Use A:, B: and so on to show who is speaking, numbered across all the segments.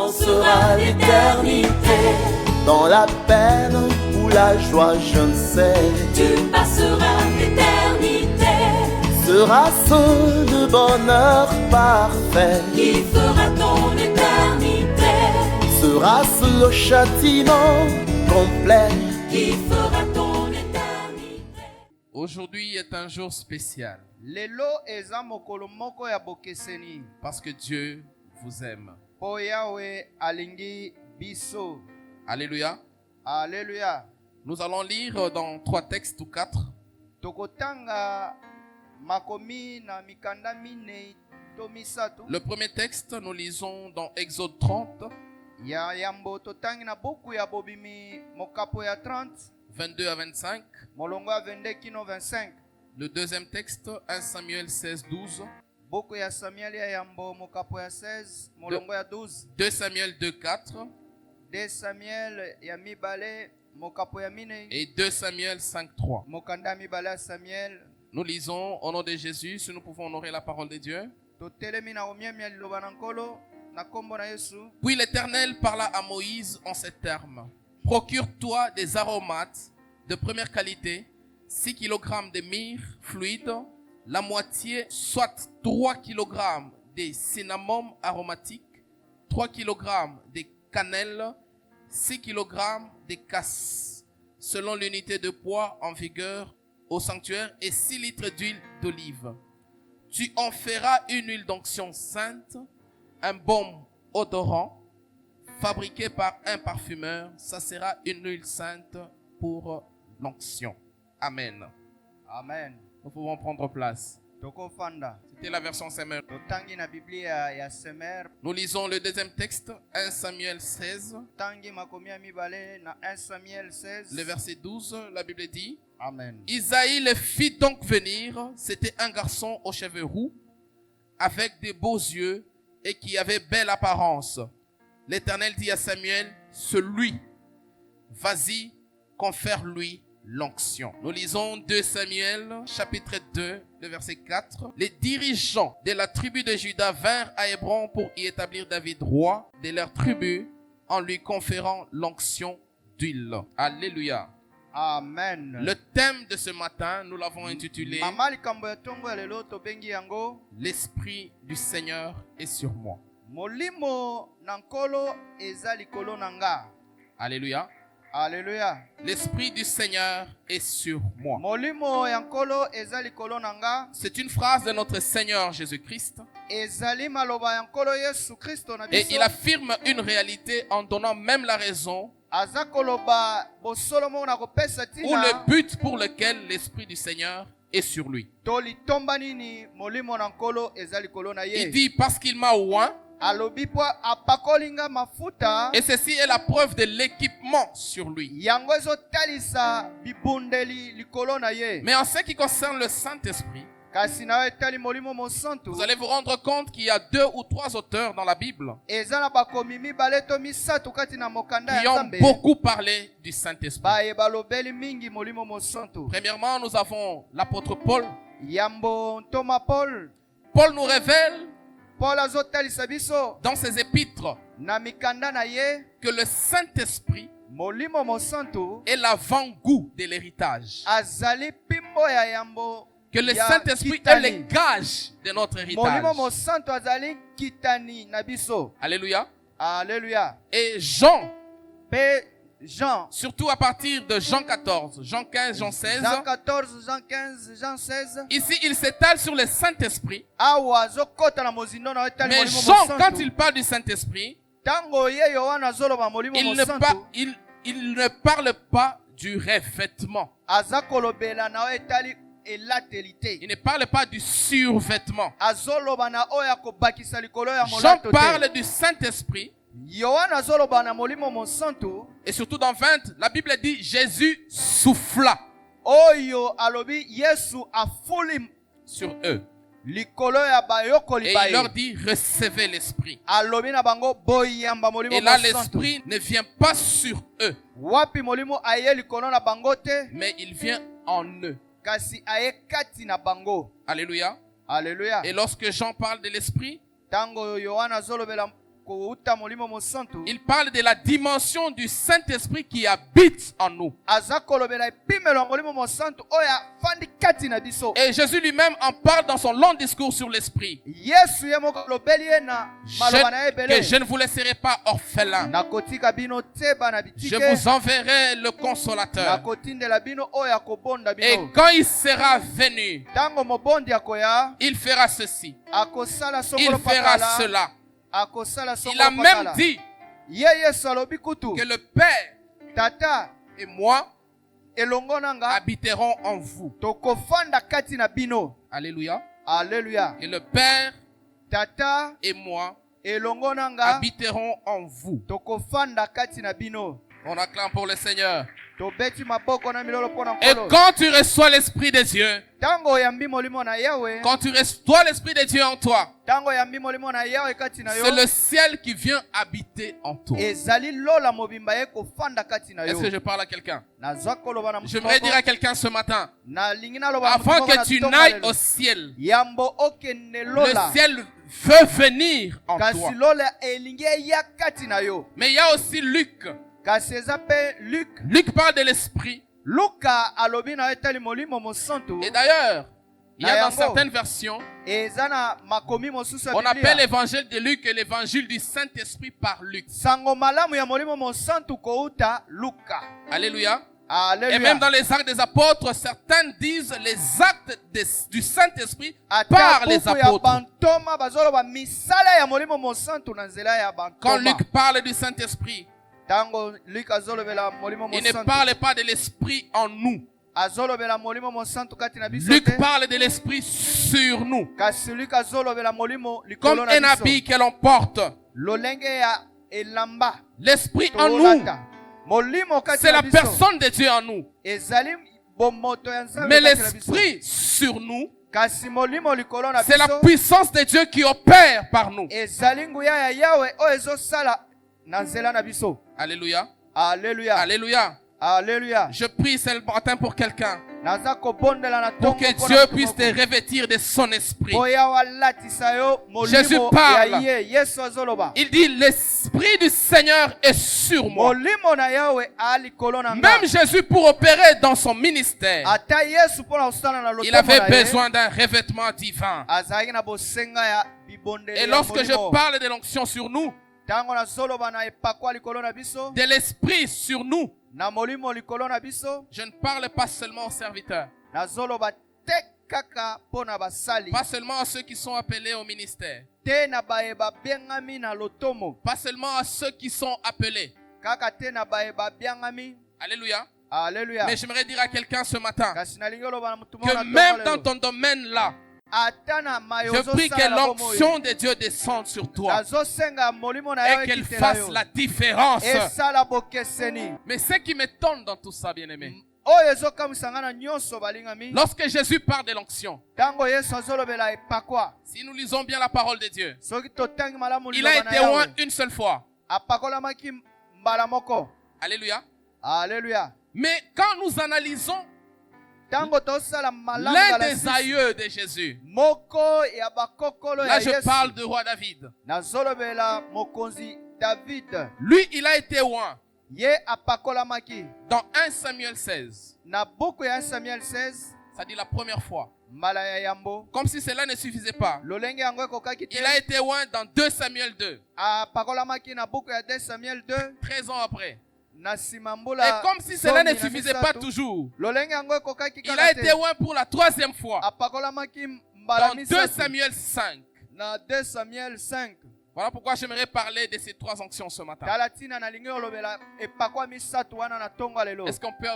A: sera l'éternité. Dans la peine ou la joie, je ne sais.
B: Tu passeras l'éternité.
A: Sera-ce le bonheur parfait?
B: Qui fera ton éternité?
A: Sera-ce le châtiment complet?
B: Qui fera ton éternité?
C: Aujourd'hui est un jour spécial
D: Lelo eza mokolo moko ya bokeseni.
C: parce que Dieu vous aime.
D: Po Yahweh alingi biso.
C: Alléluia.
D: Alléluia.
C: Nous allons lire dans 3 textes ou 4.
D: Tokotanga makomi na mikanda minei to misato.
C: Le premier texte, nous lisons dans Exode 30,
D: Ya yambo totangi na buku ya bobimi mokapo ya 30.
C: 22 à 25.
D: Molongo ya 22 kino 25.
C: Le deuxième texte, 1 Samuel 16, 12.
D: Buku ya Samuel ya yambo mokapo ya 16. Molongo ya 12.
C: 2 Samuel 2, 4.
D: 2 Samuel ya mibale mokapo ya minei.
C: Et 2 Samuel 5, 3.
D: Mokanda mibale ya Samuel.
C: Nous lisons au nom de Jésus, si nous pouvons honorer la parole de Dieu.
D: Totelemi na omiemi ya liloba na nkolo na kombo na Yesu.
C: Puis l'Éternel parla à Moïse en ces termes. Procure-toi des aromates de première qualité, 6 kg de myrrhe fluide, la moitié, soit 3 kg de cinnamome aromatique, 3 kg de cannelle, 6 kg de cassis, selon l'unité de poids en vigueur au sanctuaire, et 6 litres d'huile d'olive. Tu en feras une huile d'onction sainte, un baume odorant, fabriqué par un parfumeur. Ça sera une huile sainte pour l'onction. Amen.
D: Amen.
C: Nous pouvons prendre place.
D: Tokofanda.
C: C'était la version Semer.
D: Totangi na Biblia ya Semer.
C: Nous lisons le deuxième texte, 1 Samuel 16,
D: Tangi makomi ya mibale na 1 Samuel 16.
C: le verset 12. La Bible dit:
D: Amen.
C: Isaïe le fit donc venir. C'était un garçon aux cheveux roux, avec des beaux yeux et qui avait belle apparence. L'Éternel dit à Samuel: celui, vas-y, confère-lui l'onction. Nous lisons 2 Samuel, chapitre 2, le verset 4. Les dirigeants de la tribu de Juda vinrent à Hébron pour y établir David roi de leur tribu en lui conférant l'onction d'huile. Alléluia.
D: Amen.
C: Le thème de ce matin, nous l'avons intitulé
D: Mama likambo ya tongo ya lelo tobengi yango
C: L'Esprit du Seigneur est sur moi.
D: Molimo na nkolo eza likolo na nga.
C: Alléluia.
D: Alléluia.
C: L'Esprit du Seigneur est sur moi.
D: Molimo ya nkolo eza likolo na nga.
C: C'est une phrase de notre Seigneur Jésus-Christ.
D: Ezali maloba ya nkolo Yesu Kristo na
C: Et
D: biso.
C: il affirme une réalité en donnant même la raison
D: Aza koloba bosolo mo na kopesa
C: ou
D: tina.
C: le but pour lequel l'Esprit du Seigneur est sur lui.
D: Tolitomba nini molimo na nkolo eza likolo na ye.
C: Il dit: parce qu'il m'a oint,
D: Alobi po apakolinga mafuta.
C: et ceci est la preuve de l'équipement sur lui.
D: Yango ezotalisa bibundeli likolo na ye.
C: Mais en ce qui concerne le Saint-Esprit,
D: Kasi na etali molimo mosantu.
C: vous allez vous rendre compte qu'il y a 2 ou 3 auteurs dans la Bible
D: Eza na bakomi mibale to misato kati na mokanda
C: qui
D: ya
C: ont
D: Nzambe.
C: beaucoup parlé du Saint-Esprit.
D: Baye balobeli mingi molimo mosantu.
C: Premièrement, nous avons l'apôtre Paul.
D: Yambo Thomas Paul.
C: Paul nous révèle
D: Paul azotalisa biso
C: dans ses épîtres
D: na mikanda na ye.
C: que le Saint-Esprit
D: Molimo mosantu
C: est l'avant-goût de l'héritage.
D: azali pimbo ya yambo.
C: Que le
D: ya
C: Saint-Esprit est
D: kitani.
C: le gage de notre
D: Molimo
C: héritage.
D: mosantu azali kitani na biso.
C: Alléluia.
D: Alléluia.
C: Et Jean,
D: Pe Jean.
C: surtout à partir de Jean 14, Jean 15, Jean 16,
D: Jean 14, Jean 15, Jean 16.
C: ici il s'étale sur le Saint-Esprit.
D: Awa azokota na mozindo na etali
C: Mais
D: molimo
C: Jean,
D: mosantu.
C: quand il parle du Saint-Esprit,
D: Tango ye Yohana azoloba molimo
C: il
D: mosantu.
C: ne parle pas du revêtement.
D: Aza kolobela na etali elatelite.
C: Il ne parle pas du survêtement.
D: Azoloba na oya kobakisa likolo ya
C: Jean
D: molato te.
C: parle du Saint-Esprit.
D: Yohana azoloba na molimo mosantu.
C: Et surtout dans 20, la Bible dit Jésus souffla
D: Oyo alobi Yesu afuli
C: sur eux.
D: likolo ya bayokoli
C: Et il leur dit recevez l'Esprit.
D: Alobi na bango boyamba molimo
C: Et là,
D: mosantu.
C: l'Esprit ne vient pas sur eux,
D: Wapi molimo aye likolo na bango te.
C: mais il vient en eux.
D: Kasi aye kati na bango.
C: Alléluia.
D: Alléluia.
C: Et lorsque Jean parle de l'Esprit,
D: Tango Yohana azolobela kouta molimo mosantu
C: il parle de la dimension du Saint-Esprit qui habite en nous.
D: aza kolobela epimelo ya molimo mosantu oyo afandi kati na biso.
C: Et Jésus lui-même en parle dans son long discours sur l'Esprit.
D: Yesu ye moko alobeli ye na maloba na ye
C: Que
D: ebele.
C: je ne vous laisserai pas orphelins.
D: Nakotika bino te bana
C: Je
D: bitike.
C: vous enverrai le consolateur.
D: Nakotindela bino oyo akobonda
C: Et
D: bino.
C: quand il sera venu,
D: Tango mobondi akoya
C: il fera ceci.
D: akosala
C: Il
D: songolo
C: fera
D: pakala.
C: cela.
D: Akosala
C: Il a
D: songolo
C: même
D: pakala.
C: dit
D: Ye Yesu alobi kutu.
C: que le Père
D: Tata
C: et moi
D: elongo nanga
C: habiterons en vous.
D: tokofanda kati na bino.
C: Alléluia.
D: Alléluia.
C: Et le Père
D: Tata
C: et moi
D: elongo nanga
C: habiterons en vous.
D: tokofanda kati na bino.
C: On acclame pour le Seigneur.
D: Tobeti maboko na milolo pona
C: Et
D: nkolo.
C: quand tu reçois l'Esprit de Dieu,
D: Tango yambi molimo na yawe.
C: quand tu reçois l'Esprit de Dieu en toi,
D: Tango yambi molimo na yawe kati na yo.
C: c'est le ciel qui vient habiter en toi.
D: Ezali lola mobimba ye kofanda kati na
C: Est-ce
D: yo.
C: que je parle à quelqu'un?
D: Nazwa koloba na
C: J'aimerais dire à quelqu'un ce matin,
D: na lingi na loba na
C: avant
D: mutu moko
C: que
D: na
C: tu
D: tonga
C: n'ailles
D: lelo.
C: au ciel,
D: Yambo okende
C: le
D: lola.
C: ciel veut venir en
D: Kasi
C: toi.
D: lola elingi ya kati na yo.
C: Mais il y a aussi Luc.
D: Kasi eza pe Luc.
C: Luc parle de l'Esprit.
D: Luka alobi na etali molimo mosantu.
C: Et d'ailleurs, il y a dans
D: Nayango.
C: certaines versions,
D: Eza na makomi mosusu ya
C: on
D: Biblia.
C: appelle l'évangile de Luc et l'évangile du Saint-Esprit par Luc.
D: Sango malamu ya molimo mosantu kouta Luka.
C: Alléluia. Et
D: Alléluia.
C: même dans les actes des apôtres, certains disent les actes du Saint-Esprit
D: Ata
C: par les
D: buku ya
C: apôtres.
D: bantoma bazoloba misala ya molimo mosantu na nzela ya
C: Quand
D: bantoma.
C: Luc parle du Saint-Esprit,
D: Tango Luc azolobela molimo
C: il ne
D: mosantu.
C: parle pas de l'Esprit en nous.
D: Azolobela molimo mosantu kati na biso
C: Luc
D: te.
C: parle de l'Esprit sur nous.
D: Kasi Luc azolobela molimo
C: Comme
D: likolo na
C: un
D: biso.
C: habit que l'on porte.
D: Lolenge ya elamba.
C: L'Esprit en nous,
D: Tolata. Molimo kati
C: c'est
D: na
C: la
D: biso.
C: personne de Dieu en nous.
D: Ezali bomoto ya nzambe
C: Mais
D: kati na biso.
C: l'Esprit sur nous,
D: Kasi molimo likolo na
C: c'est la
D: biso.
C: puissance de Dieu qui opère par nous.
D: Ezali nguya ya Yawe oyo ezosala na nzela na biso.
C: Alléluia.
D: Alléluia.
C: Alléluia.
D: Alléluia.
C: Je prie ce matin pour quelqu'un.
D: Naza kobondela na
C: Pour
D: tongo
C: que
D: mpona
C: Dieu
D: moto
C: puisse te
D: moko.
C: revêtir de son esprit.
D: Oya walatisa yo
C: Jésus
D: molimo
C: parle.
D: ya ye. Yesu azoloba.
C: Il dit, l'Esprit du Seigneur est sur moi.
D: Molimo na Yawe ali likolo na nga.
C: Même Jésus, pour opérer dans son ministère,
D: Ata Yesu mpona kosala na
C: il
D: lotomo
C: avait
D: na ye.
C: besoin d'un revêtement divin.
D: Azalaki na bosenga ya bibondeli
C: Et
D: ya
C: lorsque je
D: molimo.
C: parle de l'onction sur nous,
D: Tango nazoloba na epakwa likolo na biso.
C: de l'Esprit sur nous,
D: Na molimo likolo na biso.
C: je ne parle pas seulement aux serviteurs,
D: Nazoloba te kaka mpona basali.
C: pas seulement à ceux qui sont appelés au ministère,
D: Te na bayeba bengami na lotomo.
C: pas seulement à ceux qui sont appelés.
D: Kaka te na bayeba bengami.
C: Alléluia.
D: Alléluia.
C: Mais j'aimerais dire à quelqu'un ce matin
D: Kasi nalingi oloba na mutu moko
C: que
D: na
C: même
D: tongo
C: dans
D: lelo.
C: ton domaine-là,
D: Ata na mayo
C: je prie que
D: ozosala na bomoi.
C: l'onction de Dieu descende sur toi
D: Nazosenga molimo na yo
C: et qu'elle
D: ekitela
C: fasse
D: yo.
C: la différence.
D: Esala bokeseni.
C: Mais ce qui m'étonne dans tout ça, bien-aimé,
D: Oyo ezokamwisa nga na nyonso balingami.
C: lorsque Jésus parle de l'onction,
D: Tango Yesu azolobela epakwa.
C: si nous lisons bien la parole de Dieu,
D: Soki totangi malamu
C: il a
D: liloba na
C: été oint
D: Yawe.
C: une seule fois.
D: Apakolamaki mbala moko.
C: Alléluia.
D: Alléluia.
C: Mais quand nous analysons
D: Tango tosala malamu
C: l'un
D: ngala
C: des
D: sisi.
C: aïeux de Jésus,
D: Moko ya bakokolo
C: là
D: ya
C: je
D: Yesu.
C: parle du roi David.
D: Nazolobela mokonzi David.
C: Lui, il a été oint
D: Ye apakolamaki.
C: dans 1 Samuel 16.
D: Na buku ya 1 Samuel 16.
C: Ça dit la première fois.
D: Mbala ya yambo.
C: Comme si cela ne suffisait pas.
D: Lolenge yango ekokaki te.
C: Il a été oint dans 2 Samuel 2,
D: Apakolamaki na buku ya 2 Samuel 2.
C: 13 ans après.
D: Na nsima
C: Et
D: mbula.
C: comme si cela ne
D: zomi na
C: suffisait
D: misato.
C: pas toujours,
D: Lolenge yango ekokaki
C: il a
D: kaka
C: été
D: te.
C: oint pour la 3e fois
D: Apakolamaki mbala
C: dans 2
D: misato.
C: Samuel 5.
D: Na 2 Samuel 5.
C: Voilà pourquoi j'aimerais parler de ces 3 onctions ce matin.
D: Talatina na lingi olobela epakwa misato wana na tongo lelo.
C: Est-ce qu'on peut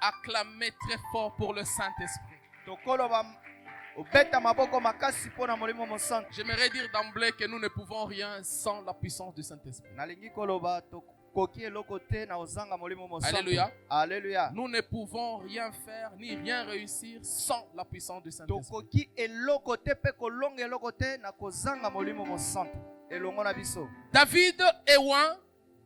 C: acclamer très fort pour le Saint-Esprit?
D: Tokoloba obeta maboko makasi pona molimo mosantu.
C: J'aimerais dire d'emblée que nous ne pouvons rien sans la puissance du Saint-Esprit.
D: Nalingi koloba tokoki eloko te na ozanga molimo mosantu.
C: Alléluia.
D: Alléluia.
C: Nous ne pouvons rien faire ni rien réussir sans la puissance du Saint-Esprit.
D: Tokoki eloko te pe kolonga eloko te na kozanga molimo mosantu. Elongo na biso.
C: David est oint.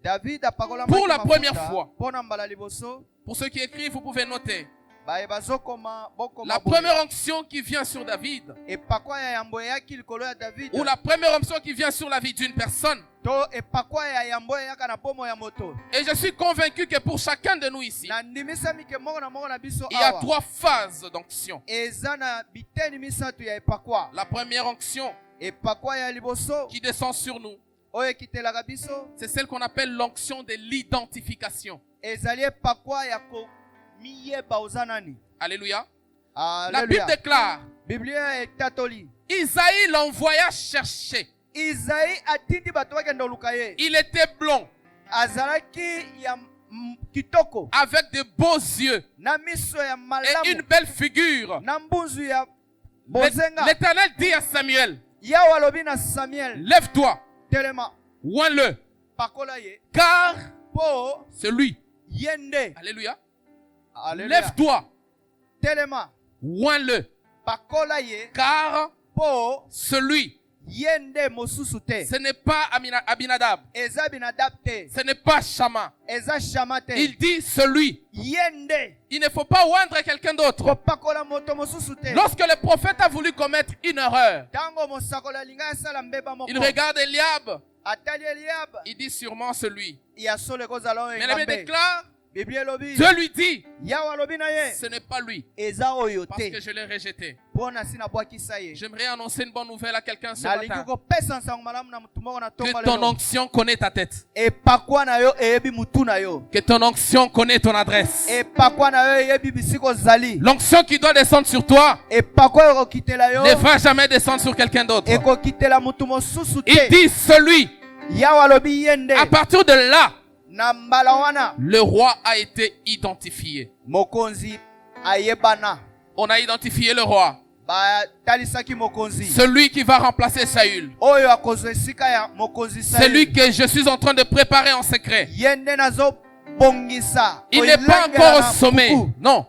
D: David apakola
C: Pour la première fois.
D: Pona mbala liboso.
C: Pour ceux qui écrivent, vous pouvez noter.
D: Baye bazokoma bokoma.
C: La première onction qui vient sur David,
D: epakwa ya yambo eyaki likolo ya David.
C: ou la première onction qui vient sur la vie d'une personne,
D: to epakwa ya yambo yaka na bomo ya moto.
C: Et je suis convaincu que pour chacun de nous ici,
D: Na ndimisa mike moko na biso
C: il y a
D: awa.
C: 3 phases d'onction.
D: Eza na biteni misatu ya epakwa.
C: La première onction
D: Epakwa ya liboso
C: qui descend sur nous,
D: oyo ekitelaka biso
C: c'est celle qu'on appelle l'onction de l'identification.
D: ezali epakwa ya komiyeba oza nani.
C: Alléluia. La
D: Alléluia.
C: Bible déclare,
D: Biblia etatoli.
C: Isaïe l'envoya chercher.
D: Isaïe atindi bato bakende oluka ye.
C: Il était blond,
D: Azalaki ya kitoko
C: avec de beaux yeux
D: na miso ya
C: et une
D: malamu
C: belle figure.
D: na mbunzu ya bozenga.
C: L'Éternel dit à Samuel,
D: Yawe alobi na Samuel,
C: lève-toi,
D: telema
C: oins-le,
D: pakola ye
C: car
D: po
C: celui,
D: yende.
C: alléluia,
D: Alléluia.
C: lève-toi,
D: Telema
C: oins-le,
D: pakola ye
C: car
D: po
C: celui,
D: yende mosusu te.
C: ce n'est pas Abinadab,
D: Eza Binadab te.
C: ce n'est pas Shama.
D: Eza Shama te.
C: Il dit celui.
D: Yende
C: Il ne faut pas oindre quelqu'un d'autre.
D: kopakola moto mosusu te.
C: Lorsque le prophète a voulu commettre une erreur,
D: Tango mosakola linga asala mbeba moko.
C: il regarde Eliab,
D: Atali Eliab
C: il dit sûrement celui.
D: ya sole kozala oyo
C: Mais la Bible
D: ngambe.
C: déclare,
D: Biblia elobi
C: Dieu lui dit,
D: Yawe alobi na ye
C: ce n'est pas lui,
D: eza oyo
C: parce que
D: te
C: je l'ai rejeté.
D: mpona si nabwakisa ye.
C: J'aimerais annoncer une bonne nouvelle à quelqu'un ce
D: nalingi
C: matin.
D: kopesa nsango malamu na mutu moko na tongo
C: Que ton
D: lelo.
C: onction connaît ta tête.
D: Epakwa na yo eyebi mutu na yo.
C: Que ton onction connaît ton adresse.
D: Epakwa na yo eyebi bisika ozali.
C: L'onction qui doit descendre sur toi
D: Epakwa ekokitela yo
C: ne va jamais descendre sur quelqu'un d'autre.
D: ekokitela mutu mosusu
C: Il
D: te.
C: dit celui.
D: Yawe alobi yende.
C: À partir de là,
D: Na mbala wana
C: le roi a été identifié.
D: mokonzi ayebana.
C: On a identifié le roi.
D: Batalisaki mokonzi.
C: Celui qui va remplacer Saül.
D: Oyo akozwa esika ya mokonzi Saül.
C: Celui que je suis en train de préparer en secret.
D: Yende nazo bongisa.
C: Il n'est pas encore au sommet. Non.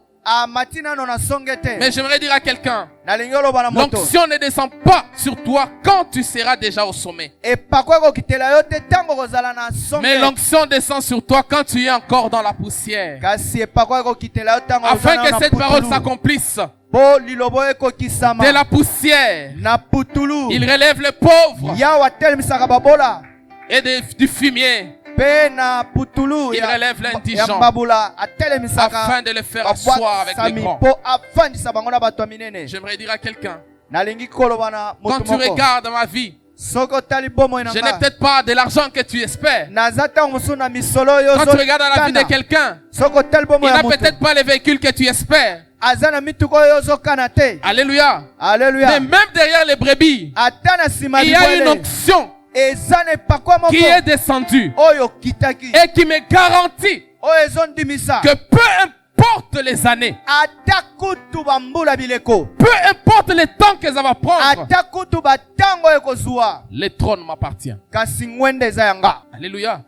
D: Matina no na songete.
C: Mais j'aimerais dire à quelqu'un,
D: Nalingi oloba na moto.
C: l'onction ne descend pas sur toi quand tu seras déjà au sommet.
D: Epakwa ekokitela yo te tango kozala na
C: Mais
D: songe.
C: l'onction descend sur toi quand tu es encore dans la poussière.
D: Kasi epakwa ekokitela yo tango
C: Afin
D: ozala
C: que
D: na
C: cette parole
D: putulu.
C: s'accomplisse.
D: Po lilobo ekokisama.
C: De la poussière,
D: Na putulu.
C: il relève les pauvres
D: Yawe atelemisaka babola.
C: et du fumier
D: Pe na putulu
C: Il relève l'indigent.
D: ya mbabula atelemisaka
C: afin de les faire asseoir avec les grands.
D: po afandisa bango na bato ya minene.
C: J'aimerais dire à quelqu'un,
D: Nalingi koloba na
C: quand
D: moto
C: tu
D: moko.
C: regardes ma vie,
D: Soko tali bomoi na
C: je n'ai
D: nga.
C: peut-être pas de l'argent que tu espères.
D: Naza tango mosusu na misolo yo
C: Quand tu regardes dans la vie de quelqu'un,
D: Soko tali
C: il
D: bomoi ya
C: n'a
D: moto.
C: peut-être pas les véhicules que tu espères.
D: Aza na mituko oyo ozokana te.
C: Alléluia.
D: Alléluia.
C: Mais même derrière les brebis,
D: Ata na nsima
C: il y a une
D: libwele.
C: onction
D: Eza na epakwa moko
C: qui est descendue
D: oyo kitaki.
C: et qui me garantit
D: Oyo ezondimisa.
C: que peu importe les années,
D: Ata kutu bambula bileko.
C: peu importe les temps que ça va prendre,
D: Ata kutu batango ekozwa.
C: le trône m'appartient.
D: Kasi ngwende eza yanga.
C: Alléluia.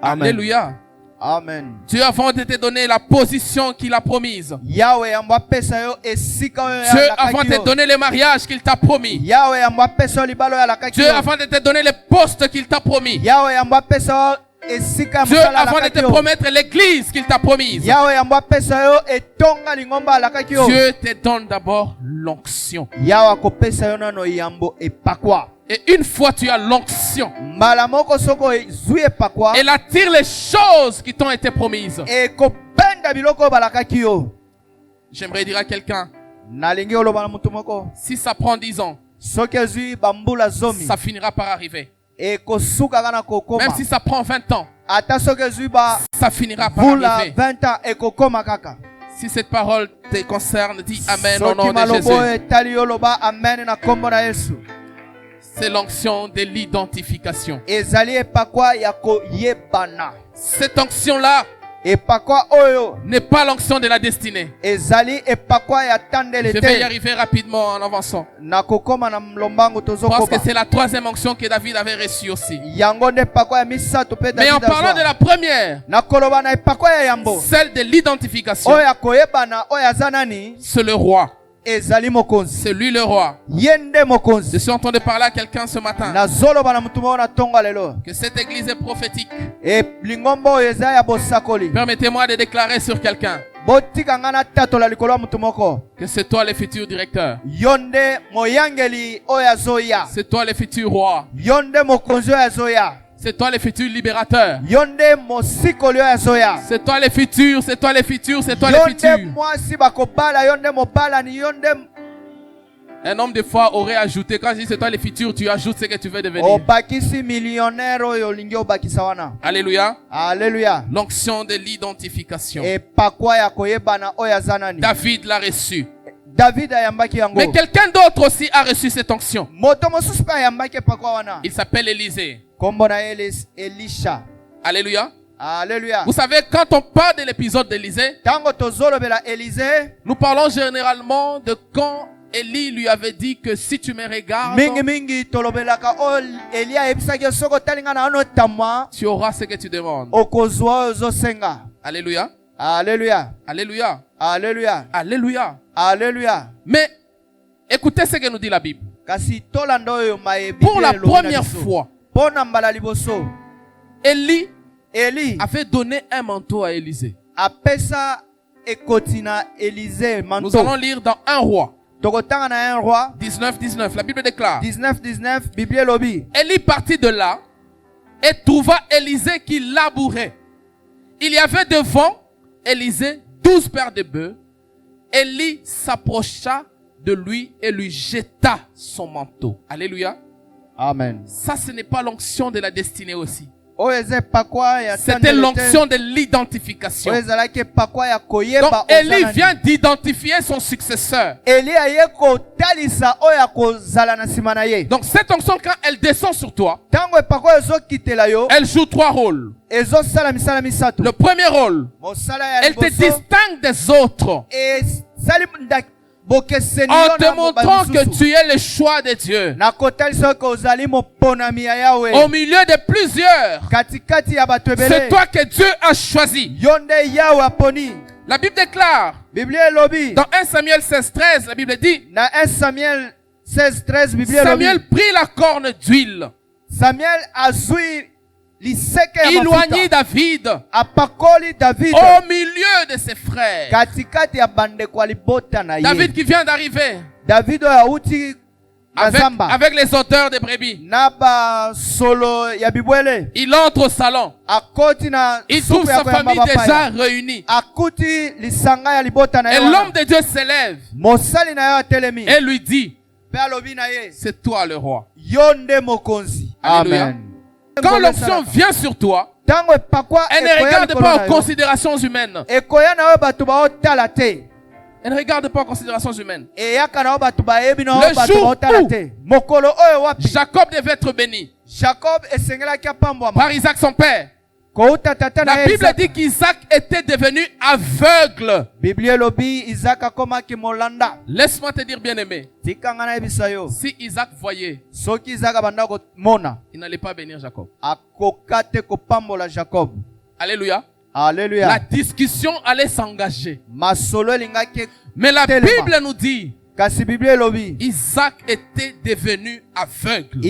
D: Amen.
C: Alléluia.
D: Amen.
C: Dieu avant de te donner la position qu'il a promise.
D: Yawe yambo apesa yo esika oyo ya
C: Dieu
D: lakaki
C: avant de
D: yo.
C: te donner les mariages qu'il t'a promis.
D: Yawe yambo apesa yo libalo ya lakaki
C: Dieu
D: yo.
C: avant de te donner les postes qu'il t'a promis.
D: Yawe yambo apesa yo esika ya
C: Dieu
D: mosala
C: avant de
D: alakaki
C: te
D: yo.
C: promettre l'église qu'il t'a promise.
D: Yawe yambo apesa yo etonga lingomba alakaki yo.
C: Dieu te donne d'abord l'onction.
D: Yawe akopesa yo nano yambo epakwa.
C: Et une fois tu as l'onction,
D: Mbala moko soko ezwi epakwa.
C: elle attire les choses qui t'ont été promises.
D: Ekopenda biloko oyo balakaki yo.
C: J'aimerais dire à quelqu'un,
D: Nalingi oloba na mutu moko.
C: si ça prend 10 ans,
D: Soki ezwi bambula zomi.
C: ça finira par arriver.
D: Ekosukaka na kokoma.
C: Même si ça prend 20 ans,
D: Ata soki ezwi ba
C: ça finira par
D: mbula
C: arriver.
D: 20 ans ekokoma kaka.
C: Si cette parole te concerne, dis Amen au
D: Soki
C: nom de
D: malobo
C: Jésus.
D: etali yo loba amen na kombo na Yesu.
C: C'est l'onction de l'identification.
D: Ezali epakwa ya koyebana.
C: Cette onction-là
D: Epakwa oyo
C: n'est pas l'onction de la destinée.
D: ezali epakwa ya tandele
C: Je vais y
D: te.
C: arriver rapidement en avançant.
D: Na kokoma na mlombangu
C: Parce que
D: tozokoba.
C: c'est la troisième onction que David avait reçue aussi.
D: Yango nde epakwa ya misato pe
C: Mais en
D: David
C: parlant de
D: azwa.
C: la première,
D: Na koloba na epakwa ya yambo.
C: celle de l'identification,
D: Oyo ya koyebana oyo aza nani?
C: c'est le roi.
D: Ezali mokonzi.
C: C'est lui le roi.
D: Yende
C: Je
D: mokonzi.
C: suis en train de parler à quelqu'un ce matin.
D: Nazoloba na mutu moko na tonga lelo.
C: Que cette église est prophétique.
D: E lingombo oyo eza ya bosakoli.
C: Permettez-moi de déclarer sur quelqu'un.
D: botika nga natatola likolo ya mutu moko.
C: Que c'est toi le futur directeur.
D: Yonde moyangeli oyo azoya.
C: C'est toi le futur roi.
D: Yonde mokonzi oyo azoya.
C: C'est toi le futur libérateur.
D: Yonde mosikoli oyo azoya.
C: C'est toi le futur, c'est toi le futur, c'est toi le
D: Yonde
C: futur.
D: mwasi bakobala, yonde mobala ni yonde.
C: Un homme de foi aurait ajouté, quand je dis c'est toi le futur, tu ajoutes ce que tu veux devenir.
D: Obakisi millionnaire oyo lingi obakisa wana.
C: Alléluia.
D: Alléluia.
C: L'onction de l'identification.
D: Et pakwa ya koyebana oyo azanani.
C: David l'a reçu.
D: David ayambaki yango.
C: Mais quelqu'un d'autre aussi a reçu cette onction.
D: Moto mosusu pe ayambaki pakwa wana.
C: Il s'appelle Élisée.
D: Kombo na Elisha.
C: Alléluia.
D: Alléluia.
C: Vous savez, quand on parle de l'épisode d'Élisée,
D: Tango tozolobela Élisée,
C: nous parlons généralement de quand Élie lui avait dit que si tu me regardes,
D: mingi tolobelaka o Elia ebisaki soko talinga na ono tamwa
C: tu auras ce que tu demandes.
D: okozwa ozosenga.
C: Alléluia.
D: Alléluia.
C: Alléluia.
D: Alléluia.
C: Alléluia.
D: Alléluia.
C: Mais écoutez ce que nous dit la Bible.
D: Kasi tolanda oyo maebi.
C: Pour la première fois,
D: pona mbala liboso,
C: Élie
D: Eli
C: avait donné un manteau à Élisée.
D: apesa ekotina Élisée
C: Nous
D: manteau.
C: allons lire dans 1 roi
D: Tokotanga na un roi
C: 19-19. La Bible déclare:
D: 19 Bible lobi.
C: Élie partit de là et trouva Élisée qui labourait. Il y avait devant Élisée 12 paires de bœufs. Élie s'approcha de lui et lui jeta son manteau. Alléluia.
D: Amen.
C: Ça, ce n'est pas l'onction de la destinée aussi.
D: C'était
C: l'onction de l'identification.
D: Donc
C: Donc Élie vient d'identifier son successeur. Donc cette onction, quand elle descend sur toi, elle joue 3 rôles. Le premier rôle, elle te distingue des autres en te montrant que tu es le choix de Dieu. Au milieu de plusieurs, c'est toi que Dieu a choisi. La Bible déclare, dans 1 Samuel 16-13, la Bible dit, Samuel prit la corne d'huile, éloignit David au milieu de ses frères. David qui vient d'arriver avec les odeurs de brebis. Il entre au salon. Il trouve sa famille déjà réunie. Et l'homme de Dieu s'élève et lui dit, c'est toi le roi. Alléluia. Quand l'onction vient sur toi, elle ne regarde pas aux considérations humaines. Elle ne regarde pas aux considérations humaines. Le jour où Jacob devait être béni par Isaac son père, la Bible dit qu'Isaac était devenu aveugle. Laisse-moi te dire, bien-aimé, si Isaac voyait, il n'allait pas bénir Jacob. Alléluia.
D: Alléluia.
C: La discussion allait s'engager. Mais la Bible nous dit, Isaac était devenu aveugle.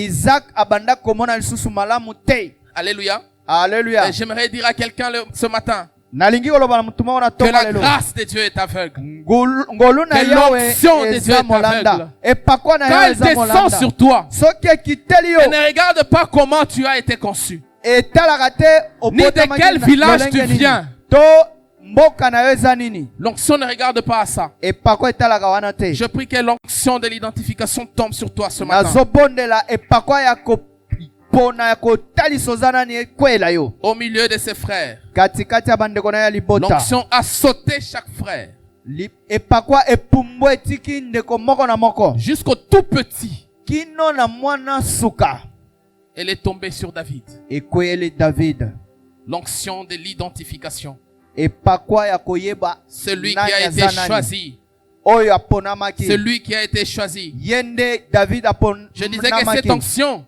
C: Alléluia.
D: Alléluia.
C: Et j'aimerais dire à quelqu'un ce matin que la grâce de Dieu est aveugle. Que l'onction de Dieu est aveugle. Quand elle descend sur toi, elle ne regarde pas comment tu as été conçu, ni de quel village tu viens. L'onction ne regarde pas à ça. Je prie que l'onction de l'identification tombe sur toi ce matin. Au milieu de ses frères, l'onction a sauté chaque frère. Jusqu'au tout petit, elle est tombée sur David. L'onction de l'identification. Celui qui a été choisi. Celui qui a été choisi. Je disais que cette onction,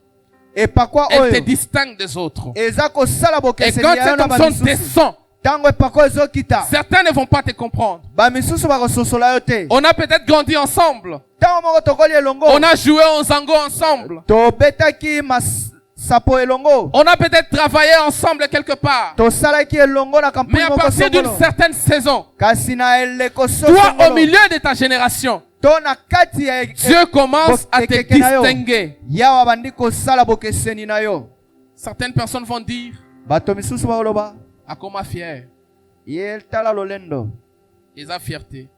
C: elle te distingue des autres. Et quand cette onction descend, certains ne vont pas te comprendre. On a peut-être grandi ensemble. On a joué au zango ensemble.
D: sapo elongo.
C: On a peut-être travaillé ensemble quelque part.
D: Tosalaki elongo na kampuni
C: Mais à
D: moko
C: partir d'une
D: songolo.
C: certaine saison,
D: Kasi na eleko
C: toi au
D: songolo.
C: milieu de ta génération,
D: To na kati ya
C: Dieu commence à te
D: Bokeke na yo.
C: distinguer.
D: Yawa bandi kosala bokeseni na yo.
C: Certaines personnes vont dire,
D: Bato misusu baoloba.
C: Akoma fier.
D: Ye tala lolendo.
C: Ils ont fierté.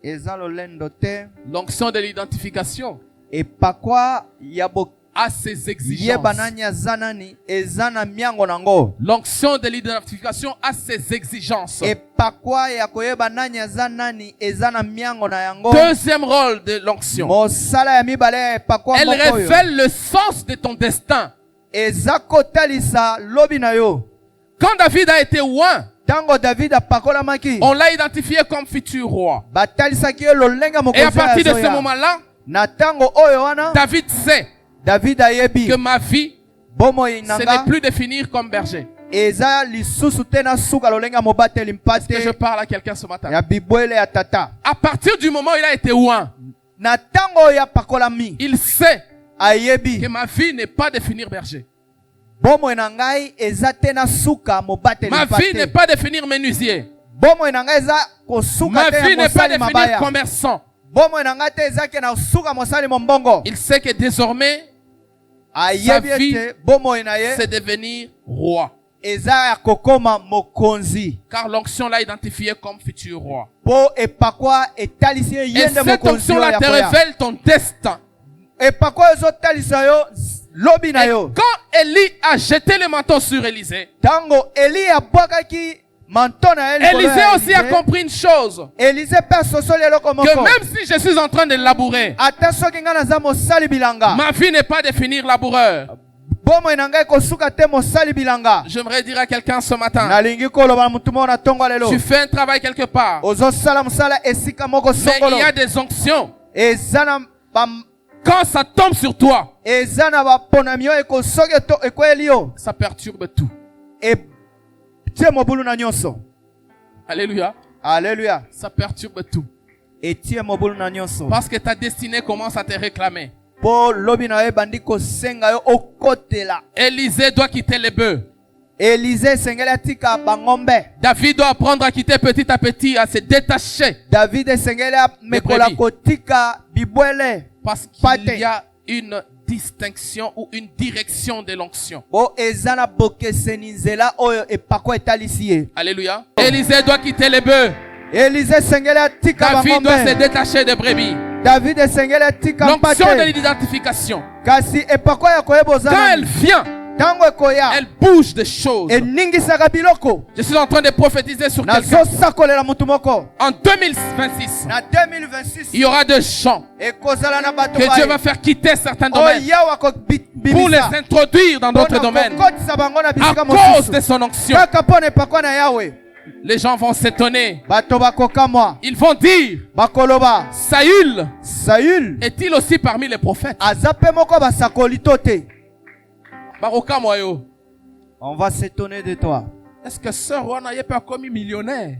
D: Eza lolendo te.
C: L'onction de l'identification
D: Epakwa ya
C: a ses exigences.
D: yebananya zanani ezana miango nango.
C: L'onction de l'identification a ses exigences.
D: Epakwa ya koyebananya zanani ezana miango na yango.
C: Deuxième rôle de l'onction.
D: Mosala ya mibale ya epakwa
C: Elle
D: moko yo.
C: révèle le sens de ton destin.
D: Eza kotalisa lobi na yo.
C: Quand David a été oint,
D: Tango David apakolamaki.
C: on l'a identifié comme futur roi.
D: Batalisaki yo lolenga
C: Et
D: mokonzi
C: à partir de
D: azoya.
C: ce moment-là,
D: Na tango oyo wana
C: David sait
D: David ayebi
C: que ma vie,
D: bomo
C: ce n'est
D: inanga
C: plus de finir comme berger.
D: eza lisusu tena suka lolenga mobateli
C: Est-ce que je
D: mpate
C: parle à quelqu'un ce matin?
D: ya bibwele ya tata.
C: À partir du moment où il a été oint,
D: Na tango oyo apakolami
C: il sait que
D: ayebi
C: ma vie n'est pas de finir berger.
D: bomo na ngai eza tena suka mobateli
C: Ma vie n'est
D: mpate.
C: pas de finir menuisier.
D: Bomo na ngai eza kosuka
C: Ma
D: te
C: vie
D: ya
C: n'est pas de
D: mosali
C: finir
D: mabaya.
C: commerçant.
D: Bomo na ngai te eza ke na suka mosali mombongo.
C: Il sait que désormais,
D: Ayebi
C: sa vie,
D: ete bomo na ye
C: c'est devenir roi.
D: eza ya kokoma mokonzi.
C: Car l'onction l'a identifié comme futur roi.
D: Po epakwa etalisi ye
C: Et
D: yende
C: cette
D: mokonzi
C: onction-là
D: oyo
C: te
D: ya koya.
C: révèle ton destin.
D: Epakwa ezotalisa yo lobi na
C: Et
D: yo.
C: quand Élie a jeté le manteau sur Élisée,
D: Tango Eli abwakaki manto na ye likolo
C: Élisée
D: ya
C: aussi a
D: Élisée,
C: compris une chose.
D: Élisée mpe asosoli eloko
C: Que
D: moko.
C: même si je suis en train de labourer,
D: Ata soki ngai naza mosali bilanga,
C: ma vie n'est pas de finir laboureur.
D: bomoi na ngai kosuka te mosali bilanga.
C: J'aimerais dire à quelqu'un ce matin,
D: Nalingi koloba na mutu moko na ntongo lelo.
C: tu fais un travail quelque part,
D: Ozosala mosala esika moko
C: mais
D: songolo.
C: il y a des onctions.
D: Eza na
C: Quand ça tombe sur toi,
D: eza na baponami oyo ekosoki ekweli yo.
C: ça perturbe tout.
D: Etie mobulu na nyonso.
C: Alléluia.
D: Alléluia.
C: Ça perturbe tout.
D: Etie mobulu na nyonso.
C: Parce que ta destinée commence à te réclamer.
D: Po lobi na yo ebandi kosenga yo okotela.
C: Élisée doit quitter les bœufs.
D: Élisée esengeli atika bangombe.
C: David doit apprendre à quitter petit à petit, à se détacher.
D: David esengeli amekola
C: brebis.
D: kotika bibwele.
C: Parce
D: Pate.
C: qu'il y a une distinction ou une direction de l'onction.
D: Po eza na bokeseni nzela oyo epakwa etalisi ye.
C: Alléluia. Élisée doit quitter les bœufs.
D: Élisée esengeli atika
C: David doit se
D: bangombe.
C: détacher des brebis.
D: David esengeli atika
C: L'onction de
D: mpate.
C: l'identification.
D: Kasi epakwa ya koyeba oza
C: Quand elle
D: nani.
C: vient,
D: Tango ekoya
C: elle bouge des choses.
D: eningisaka biloko.
C: Je suis en train de prophétiser sur quelqu'un.
D: Nazosakolela mutu moko.
C: En 2026,
D: Na 2026
C: il y aura des gens
D: ekozala na bato
C: que Dieu va
D: baye.
C: faire quitter certains domaines
D: Oyawa
C: pour les
D: kobimisa.
C: introduire dans d'autres domaines
D: Kokotisa bango na
C: à
D: bisika
C: cause
D: mosusu.
C: de son onction.
D: Kaka pona epakwa na Yawe.
C: Les gens vont s'étonner.
D: Bato bakokamwa.
C: Ils vont dire,
D: Bakoloba.
C: Saül
D: Saül
C: est-il aussi parmi les prophètes?
D: aza pe moko basakoli to te.
C: Baroka moyo.
D: On va s'étonner de toi.
C: Est-ce que sœur Wana n'est pas commis millionnaire?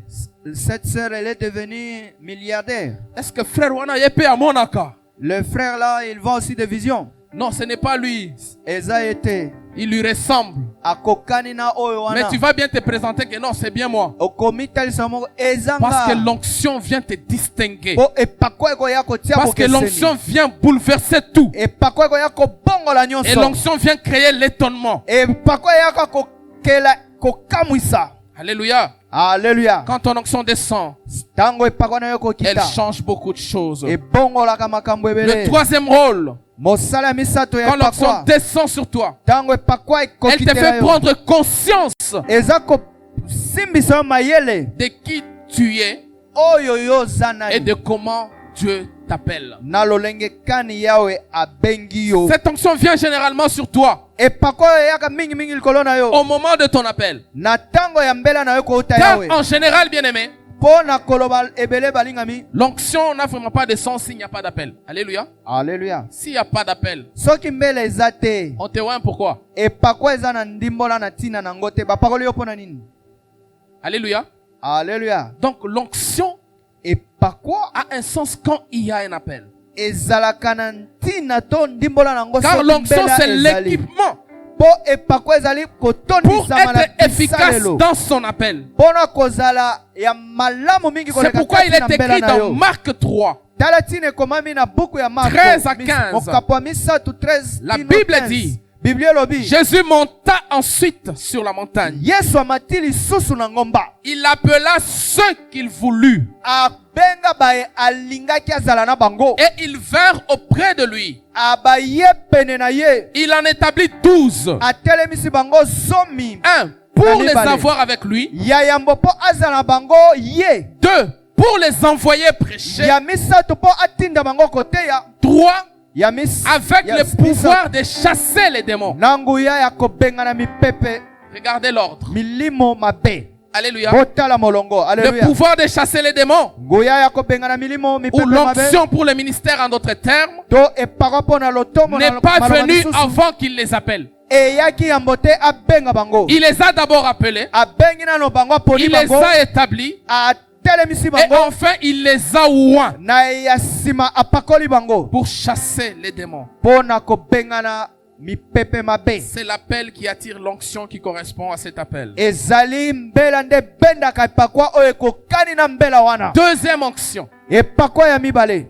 D: Cette sœur, elle est devenue milliardaire.
C: Est-ce que frère Wana n'est pas à Monaka?
D: Le frère là, il vend aussi des visions.
C: Non, ce n'est pas lui.
D: Eza été
C: Il lui ressemble.
D: akokani na oyo
C: Mais
D: wana.
C: tu vas bien te présenter que non, c'est bien moi.
D: Okomi talisa moko
C: Parce
D: ezanga.
C: que l'onction vient te distinguer.
D: Po epakwa ekoya kotia
C: Parce que
D: bokeseni.
C: l'onction vient bouleverser tout.
D: Epakwa ekoya kobongola
C: Et
D: nyonso.
C: l'onction vient créer l'étonnement.
D: Epakwa eyaka kokela kokamwisa.
C: Alléluia.
D: Alléluia.
C: Quand ton onction descend,
D: Tango epakwa na yo
C: elle
D: kokita.
C: change beaucoup de choses.
D: Ebongolaka makambo
C: Le
D: ebele.
C: troisième rôle,
D: Mosala misato ya
C: quand l'onction
D: epakwa.
C: descend sur toi,
D: Tango epakwa
C: elle te
D: ekokitela
C: fait
D: yo.
C: prendre conscience
D: Eza kosimbisa yo mayele.
C: de qui tu es
D: Oyo yo oza
C: et
D: nani.
C: de comment Dieu t'appelle.
D: Na lolenge kani yawe abengi yo.
C: Cette onction vient généralement sur toi
D: Epakwa oyo eyaka mingi mingi likolo na yo.
C: au moment de ton appel.
D: Na tango ya mbela na yo kouta
C: Car
D: yawe.
C: en général, bien aimé,
D: Po na koloba ebele balingami.
C: l'onction n'a vraiment pas de sens s'il n'y a pas d'appel. Alléluia.
D: Alléluia.
C: S'il n'y a pas d'appel,
D: Soki mbele eza te.
C: on te voit pourquoi.
D: Epakwa eza na ndimbola na tina nango te. Bapakoli yo pona nini?
C: Alléluia.
D: Alléluia.
C: Donc l'onction
D: Epakwa
C: a un sens quand il y a un appel.
D: ezalaka na ntina to ndimbola nango
C: Car
D: soki
C: l'onction
D: mbela
C: c'est
D: ezali.
C: l'équipement
D: po epako ezali
C: pour
D: kotondisama na
C: être efficace
D: bisalelo
C: dans son appel.
D: mpona kozala ya malamu mingi
C: C'est
D: koleka
C: pourquoi il
D: kati na
C: est
D: mbela
C: écrit
D: na
C: dans
D: yo
C: Marc 3.
D: tala ntina ekomami na buku ya Marko
C: 13 à 15.
D: mokapo ya misatu 13
C: La
D: kino
C: Bible
D: 15.
C: dit,
D: Biblia elobi
C: Jésus monta ensuite sur la montagne.
D: yesu amati lisusu na ngomba
C: Il appela ceux qu'il voulut
D: abenga baye alingaki azala na bango
C: et ils vinrent auprès de lui.
D: abaye pene na ye
C: Il en établit 12.
D: atelemisi bango zomi
C: Un, pour
D: Nani
C: les
D: bale.
C: avoir avec lui.
D: ya yambo mpo azala na bango ye
C: Deux, pour les envoyer prêcher.
D: ya misatu mpo atinda bango koteya
C: Trois,
D: ya
C: avec le pouvoir de chasser les démons.
D: na nguya ya kobenga na mipepe
C: Regardez l'ordre.
D: milimo mabe
C: Alléluia.
D: botala molongo
C: Le
D: aleluya
C: pouvoir de chasser les démons.
D: nguya ya kobenga na milimo
C: Ou
D: mipepe mabe
C: l'onction pour le ministère en d'autres termes.
D: to epako mpo na lotomo na
C: N'est pas
D: maloba
C: venu
D: lisusu.
C: avant qu'il les appelle.
D: eyaki yambo te abenga bango
C: Il les a d'abord appelés.
D: abengi nano bango aponi
C: Il les
D: bango
C: a établis.
D: atelemisi
C: Et
D: bango
C: enfin, il les a oints
D: na ya nsima apakoli bango
C: pour chasser les démons.
D: mpo na kobengana mipepe mabe
C: C'est l'appel qui attire l'onction qui correspond à cet appel.
D: ezali mbela nde ebendaka epakwa oyo ekokani na mbela wana
C: Deuxième onction.
D: epakwa ya mibale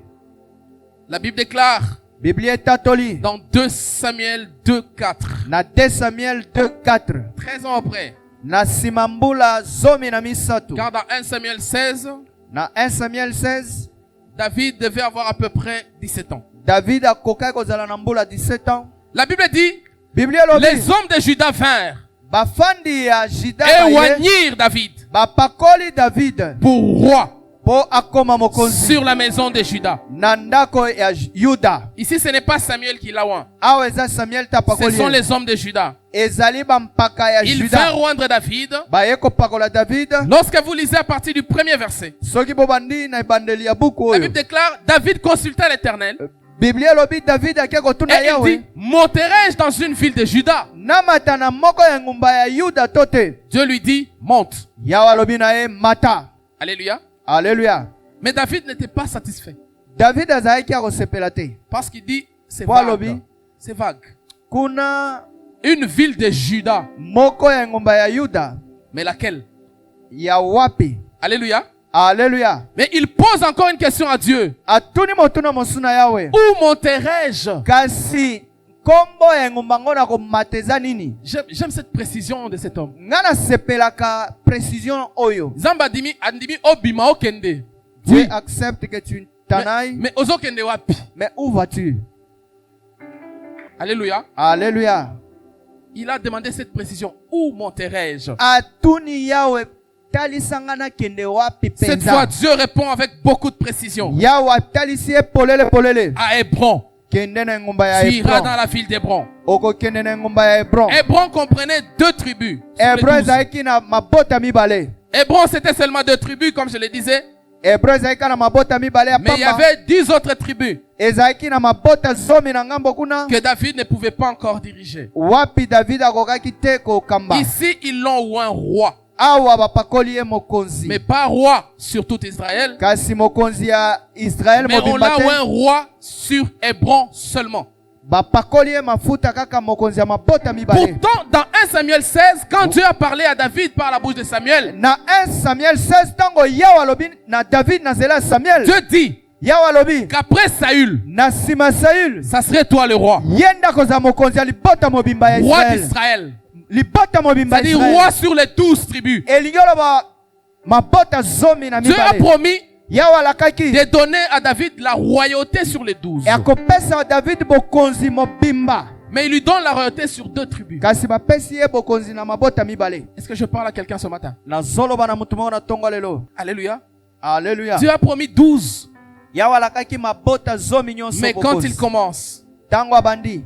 C: La Bible déclare
D: biblia etatoli
C: dans 2 Samuel 2:4.
D: na 2 Samuel 2:4
C: 13 ans après.
D: na nsima mbula zomi na misatu
C: Car dans 1 Samuel 16,
D: na 1 Samuel 16
C: David devait avoir à peu près 17 ans.
D: david akokaki kozala na mbula 17 ans
C: La Bible dit,
D: biblia elobi
C: les hommes de Juda vinrent
D: bafandi ya juda
C: et
D: baye
C: oignirent David
D: bapakoli david
C: pour roi
D: mpo akoma mokonzi
C: sur la maison de Juda.
D: na ndako ya yuda
C: Ici, ce n'est pas Samuel qui l'a oint.
D: awa eza samuel te
C: Ce
D: apakoli
C: sont
D: ye.
C: les hommes de Juda.
D: ezali bampaka ya
C: Ils
D: juda
C: vinrent oindre David.
D: baye kopakola david
C: Lorsque vous lisez à partir du premier verset,
D: soki bobandi na ebandeli ya buku
C: la
D: oyo
C: Bible déclare, David consulta l'Éternel
D: biblia elobi david ake kotuna
C: et il
D: yawe
C: dit, monterai-je dans une ville de Juda?
D: namata na moko ya ngumba ya yuda to te
C: Dieu lui dit, monte.
D: yawe alobi na ye mata
C: Alléluia.
D: alleluya
C: Mais David n'était pas satisfait.
D: david azalaki ya kosepela te
C: Parce qu'il dit, c'est
D: Quoi, Lobi?
C: vague. C'est vague.
D: kuna
C: Une ville de Juda.
D: moko ya ngumba ya yuda
C: Mais laquelle?
D: ya wapi
C: Alléluia.
D: alleluya
C: Mais il pose encore une question à Dieu.
D: atuni motuna mosuna yawe
C: Où monterai-je?
D: kasi nkombo ya engumba ngo na komata eza nini
C: J'aime cette précision de cet homme.
D: nga nasepelaka précision oyo
C: Zamba andimi obima okende.
D: Dieu accepte que tu t'en
C: Mais ozokende wapi?
D: mais où vas-tu
C: Alléluia.
D: alleluya
C: Il a demandé cette précision. Où monterai-je?
D: atuni yawe talisanga nakende wapi
C: Cette fois,
D: penza
C: Dieu répond avec beaucoup de précision.
D: yawe atalisi ye polele polele
C: À Hébron.
D: kende na engumba ya
C: Tu iras
D: hebron
C: dans la ville d'Hébron.
D: okokende na engumba ya hebron
C: Hébron comprenait 2 tribus. sur les
D: hebron
C: 12.
D: ezalaki na mabota mibale
C: Hébron, c'était seulement 2 tribus, comme je le disais.
D: hebron ezalaki na mabota mibale ya
C: Mais il y
D: pamba
C: avait 10 autres tribus
D: ezalaki na mabota zomi na ngambo kuna
C: que David ne pouvait pas encore diriger.
D: wapi david akokaki te kokamba
C: Ici, ils l'ont oint roi.
D: awa bapakoli ye mokonzi
C: Mais pas roi sur tout Israël.
D: kasi mokonzi ya israel
C: Mais on
D: mobimba
C: l'a
D: te
C: oint roi sur Hébron seulement.
D: bapakoli ye mafuta kaka mokonzi ya mabota mibale
C: Pourtant, dans 1 Samuel 16, quand Dieu a parlé à David par la bouche de Samuel,
D: na 1 samuel 16 ntango yawe alobi na david na nzela ya samuel
C: Dieu dit
D: yawe alobi
C: qu'après Saül,
D: na nsima saül
C: ça serait toi le roi.
D: ye nda kozala mokonzi ya libota mobimba ya
C: Roi
D: israel
C: d'Israël.
D: libota mobimba ya
C: C'est-à-dire
D: israel
C: roi sur les 12 tribus.
D: elingi oloba mabota zomi na
C: Dieu a
D: mibale
C: promis
D: yawe alakaki
C: de donner à David la royauté sur les 12.
D: ya kopesa david bokonzi mobimba
C: Mais il lui donne la royauté sur 2 tribus.
D: kasi bapesi ye bokonzi na mabota mibale
C: Est-ce que je parle à quelqu'un ce matin?
D: nazoloba na mutu moko na ntongo lelo
C: Alléluia.
D: alleluya
C: Dieu a promis 12.
D: yawe alakaki mabota zomi nyonso
C: Mais quand il
D: bokonzi
C: commence,
D: ntango abandi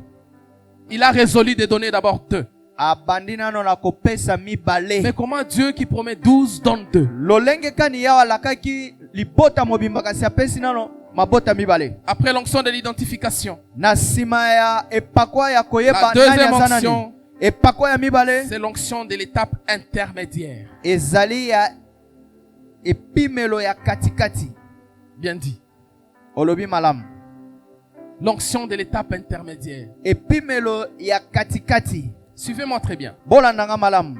C: il a résolu de donner d'abord 2.
D: abandi nano na kopesa
C: Mais
D: mibale
C: comment Dieu qui promet 12 donne 2?
D: lolenge kani yawe alakaki libota mobimba kasi apesi nano mabota mibale
C: Après l'onction de l'identification,
D: na nsima ya epakwa ya koyeba
C: La
D: nani
C: deuxième
D: aza nani
C: onction,
D: epakwa ya mibale
C: c'est l'onction de l'étape intermédiaire.
D: ezali ya epimelo ya katikati
C: Bien dit.
D: olobi malamu
C: L'onction de l'étape intermédiaire.
D: epimelo ya katikati
C: Suivez-moi très bien.
D: Bolandanga malamu.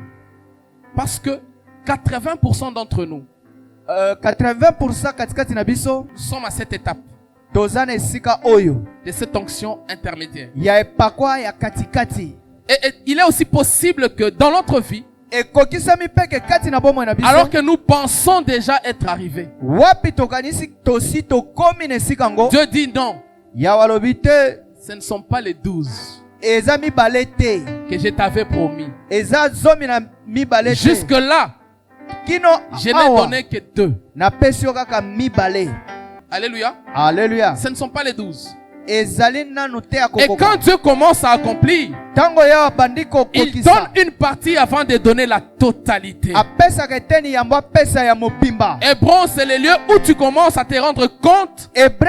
C: Parce que 80% d'entre nous
D: 80% katikati na biso
C: sommes à cette étape
D: toza na esika oyo
C: de cette onction intermédiaire.
D: ya epakwa ya katikati.
C: Et il est aussi possible que dans notre vie,
D: Ekokisami peke kati na bomoi na biso.
C: alors que nous pensons déjà être arrivés,
D: Wapi tokanisi tosi tokomi na esika ngo.
C: Dieu dit non,
D: Yawe alobi te.
C: ce ne sont pas les 12
D: Eza mibale te.
C: que je t'avais promis.
D: Eza zomi na mibale te.
C: Jusque-là,
D: Kino
C: je n'ai
D: awa
C: donné que 2.
D: na pesi yo kaka mibale.
C: Alléluia.
D: Alléluia.
C: Ce ne sont pas les 12.
D: Ezali nanu te ya
C: Et
D: kokoka.
C: quand Dieu commence à accomplir,
D: Tango yawe bandi
C: il
D: kokokisa.
C: donne une partie avant de donner la totalité.
D: Apesaka eteni yambo apesa ya mobimba.
C: Hébron, c'est le lieu où tu commences à te rendre compte
D: Ebro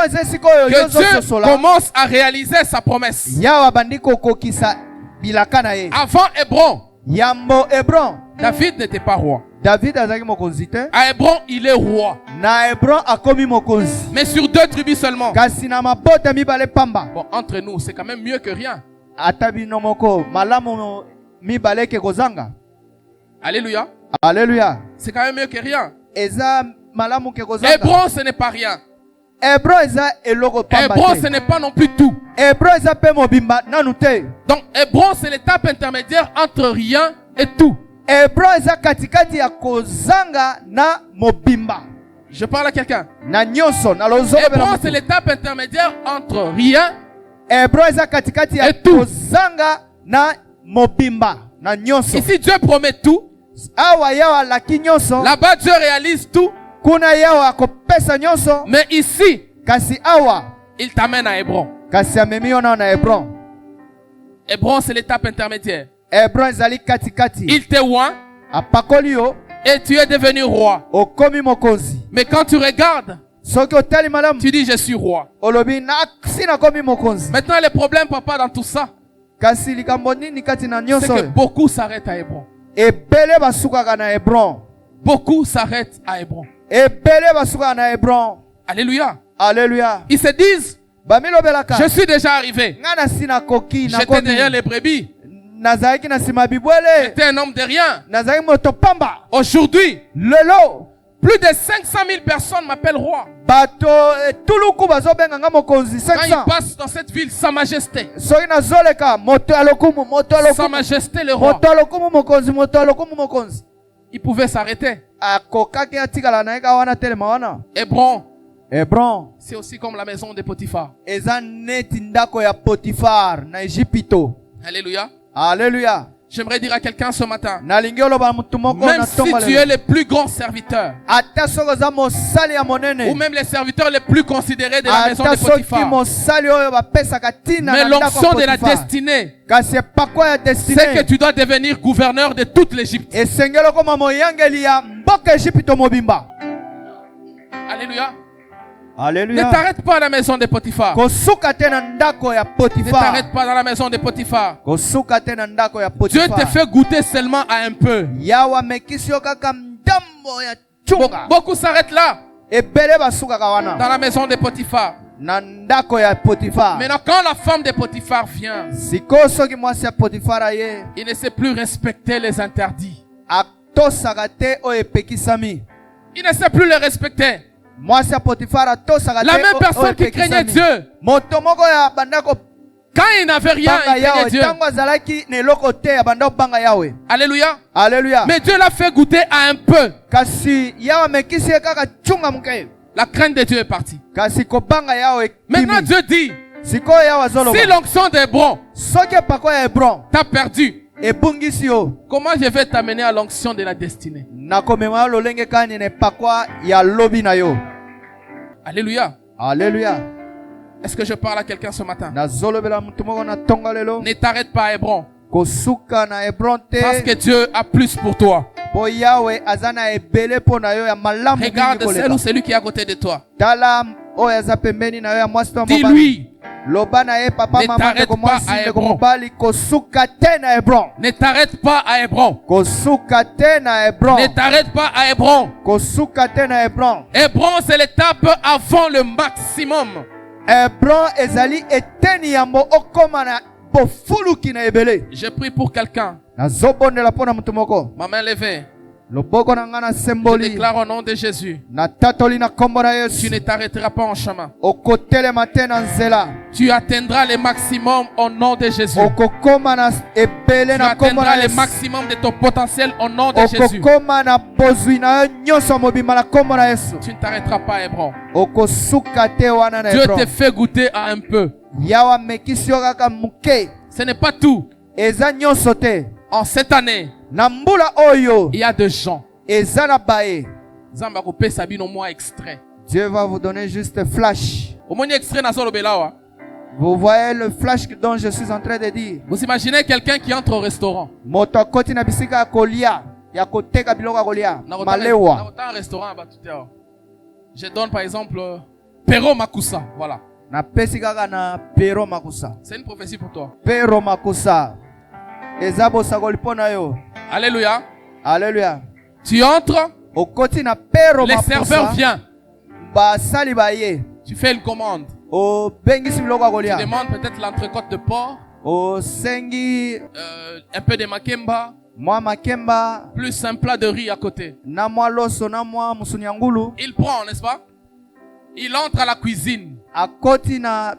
D: eza esika oyo yo
C: que Dieu
D: ozososola.
C: commence à réaliser sa promesse.
D: Yawe bandi kokokisa bilaka na ye.
C: Avant Hébron,
D: Yambo Hebron.
C: David n'était pas roi.
D: David azaki mokonzi te.
C: À Hébron, il est roi.
D: Na Hebron akomi mokonzi.
C: Mais sur 2 tribus seulement.
D: Kasi na mabota mibale pamba.
C: Bon, entre nous, c'est quand même mieux que rien.
D: Ata bino moko malamu mibale ke kozanga.
C: Alléluia.
D: Alléluia.
C: C'est quand même mieux que rien.
D: Eza malamu ke kozanga.
C: Hébron, ce n'est pas rien.
D: Hebron eza eloko pamba
C: Hébron, ce
D: te.
C: n'est pas non plus tout.
D: Hebron eza pe mobimba nanu te.
C: Donc, Hébron, c'est l'étape intermédiaire entre rien et tout.
D: Hebron eza katikati ya kozanga na mobimba.
C: Je parle à quelqu'un.
D: Na nyonso na lozolo
C: Hébron,
D: bela
C: c'est
D: mutu.
C: l'étape intermédiaire entre rien.
D: Hebron eza katikati ya
C: Et tout.
D: kozanga na mobimba na nyonso.
C: Ici, Dieu promet tout.
D: Awa yawa laki nyonso.
C: Là-bas, Dieu réalise tout.
D: Kuna yawa akopesa nyonso.
C: Mais ici,
D: Kasi awa
C: il t'amène à Hébron.
D: kasi amemi yo na Hebron.
C: Hébron, c'est l'étape intermédiaire.
D: Hebron ezali katikati.
C: Il te oint
D: Apakoli yo
C: et tu es devenu roi.
D: okomi mokonzi.
C: Mais quand tu regardes,
D: Soki otali malamu
C: tu dis je suis roi.
D: olobi nasi nakomi mokonzi.
C: Maintenant, le problème, papa, dans tout ça,
D: Kasi likambo nini kati na
C: c'est
D: nyonso
C: que
D: oyo?
C: beaucoup s'arrêtent à Hébron.
D: Ebele basukaka na Hebron.
C: Beaucoup s'arrêtent à Hébron.
D: Ebele basukaka na Hebron.
C: Alléluia.
D: Alléluia.
C: Ils se disent,
D: Bamilobelaka.
C: je suis déjà arrivé.
D: Nga na sina koki na
C: J'étais derrière
D: komi.
C: les brebis.
D: Nazalaki na sima bibwele.
C: J'étais un homme de rien.
D: Nazalaki moto pamba.
C: Aujourd'hui,
D: Lelo
C: plus de 500 000 personnes m'appellent roi.
D: bato tuluku bazobenga nga mokonzi
C: Quand il
D: 500.
C: passe dans cette ville, Sa Majesté.
D: Soki nazoleka moto ya lokumu moto ya
C: Sa
D: lokumu
C: Majesté le roi.
D: moto ya lokumu mokonzi moto ya lokumu mokonzi.
C: Il pouvait s'arrêter.
D: Akokaki atikala na ye ka wana telema wana.
C: Hébron,
D: Hebron
C: c'est aussi comme la maison de Potiphar.
D: eza neti ndako ya Potifar na Ejipito.
C: Alléluia.
D: Alléluia.
C: J'aimerais dire à quelqu'un ce matin,
D: Nalingi oloba mutu moko
C: même
D: na
C: si
D: tongo
C: tu
D: lelo.
C: es le plus grand serviteur,
D: Ata soki oza mosali ya
C: ou
D: monene.
C: même les serviteurs les plus considérés de la maison
D: Ata
C: de
D: soki
C: Potiphar,
D: mosali oyo bapesaka tina
C: mais
D: na ndako ya
C: l'onction de la
D: Potifar.
C: destinée,
D: Kasi epakwa ya
C: c'est que
D: destine.
C: tu dois devenir gouverneur de toute l'Égypte.
D: Esengeli okoma moyangeli ya mboka Ejipito mobimba.
C: Alléluia. Ne
D: Alléluia.
C: t'arrête pas à la maison de Potiphar.
D: Kosuka te na ndako ya
C: Ne
D: Potifar.
C: t'arrête pas dans la maison de Potiphar.
D: Kosuka te na ndako ya
C: Dieu te
D: Potifar.
C: fait goûter seulement à un peu.
D: Yawa mekisi yo kaka ndambo ya chunga.
C: Beaucoup s'arrêtent là,
D: Ebele basukaka wana
C: dans la maison de Potiphar.
D: na ndako ya Potifar.
C: Maintenant, quand la femme de Potiphar vient,
D: Sikoyo soki mwasi ya Potifar aye
C: il ne sait plus respecter les interdits.
D: atosaka te oyo epekisami.
C: Il ne sait plus les respecter.
D: Mwasi ya Potifar atosaka te
C: La même
D: oyo
C: personne qui craignait
D: epekisami.
C: Dieu,
D: Moto moko ya bandako
C: quand il n'avait rien,
D: banga
C: il craignait
D: yawe
C: Dieu.
D: tango azalaki na eloko te ya bandako banga yawe.
C: Alléluia.
D: Alléluia.
C: Mais Dieu l'a fait goûter à un peu.
D: Kasi yawe amekisi ye kaka chunga muke.
C: La crainte de Dieu est partie.
D: Kasi kobanga yawe
C: Maintenant,
D: kimi.
C: Dieu dit,
D: Sikoyo yawe azoloba.
C: si l'onction d'Hébron
D: Soki epakwa ya Hebron
C: t'a perdu,
D: ebungisi yo.
C: comment je vais t'amener à l'onction de la destinée?
D: Nakomema yo lolenge kani na epakwa ya lobi na yo.
C: Alléluia.
D: Alléluia.
C: Est-ce que je parle à quelqu'un ce matin?
D: Nazolobela mutu moko na tonga lelo.
C: Ne t'arrête pas à Hébron.
D: Kosuka na Hebron
C: Parce que
D: te.
C: Dieu a plus pour toi.
D: Po yawe azana ebele po na yo ya malamu mingi
C: Regarde celle ou
D: koleka.
C: celui qui est à côté de toi.
D: Tala oyo aza pembeni na yo ya mwasi to ya mobali.
C: Dis-lui,
D: Loba na ye papa
C: Ne
D: mama
C: t'arrête
D: ndeko mwasi
C: pas à
D: ndeko
C: Hebron.
D: mobali kosuka te na Hebron.
C: ne t'arrête pas à Hébron.
D: Kosuka te na Hebron.
C: Ne t'arrête pas à Hébron.
D: Kosuka te na Hebron.
C: Hébron, c'est l'étape avant le maximum.
D: Hebron ezali eteni yambo okoma na bofuluki na ebele.
C: Je prie pour quelqu'un.
D: Nazobondela pona mutu moko.
C: Ma main levée.
D: Loboko na nga na
C: Je
D: semboli.
C: déclare au nom de Jésus.
D: Na tatoli na kombo na
C: Tu
D: Yesu.
C: ne t'arrêteras pas en chemin.
D: Okotelema te na nzela.
C: Tu atteindras le maximum au nom de Jésus.
D: Okokoma na ebele
C: Tu
D: na kombo
C: atteindras
D: na
C: le
D: Yesu.
C: maximum de ton potentiel au nom de Jésus.
D: Okokoma na bozwi na yo nyonso mobimba na kombo na Yesu.
C: Tu ne t'arrêteras pas, Hébron.
D: Okosuka te wana na
C: Dieu
D: Hebron.
C: te fait goûter à un peu.
D: Yawa mekisi yo kaka muke.
C: Ce n'est pas tout.
D: Eza nyonso te.
C: En cette année,
D: Na mbula oyo
C: il y a des gens.
D: eza na baye.
C: Zamba coupé Sabine au moins extrait.
D: Dieu va vous donner juste flash.
C: Au moins extrait dans le belawa.
D: Vous voyez le flash dont je suis en train de dire.
C: Vous imaginez quelqu'un qui entre au restaurant.
D: Moto akoti na bisika ya kolia. Ya koteka biloko ya kolia.
C: Dans
D: Malewa.
C: un restaurant, je donne par exemple Pero Makusa. Voilà.
D: Na pesi kaka na Pero Makusa.
C: C'est une prophétie pour toi.
D: Pero Makusa. Eza bosakoli pona yo.
C: Alléluia.
D: Alléluia.
C: Tu entres,
D: Okoti na Pero
C: les serveurs
D: Makusa.
C: viennent.
D: Basali baye.
C: Tu fais une commande.
D: O bengisi biloko ya
C: Tu
D: kolia.
C: demandes peut-être l'entrecôte de porc,
D: O sengi
C: un peu de makemba,
D: mwa makemba.
C: plus un plat de riz à côté.
D: Na mwa loso na mwa musuni ya ngulu.
C: Il prend, n'est-ce pas? Il entre à la cuisine.
D: Akoti na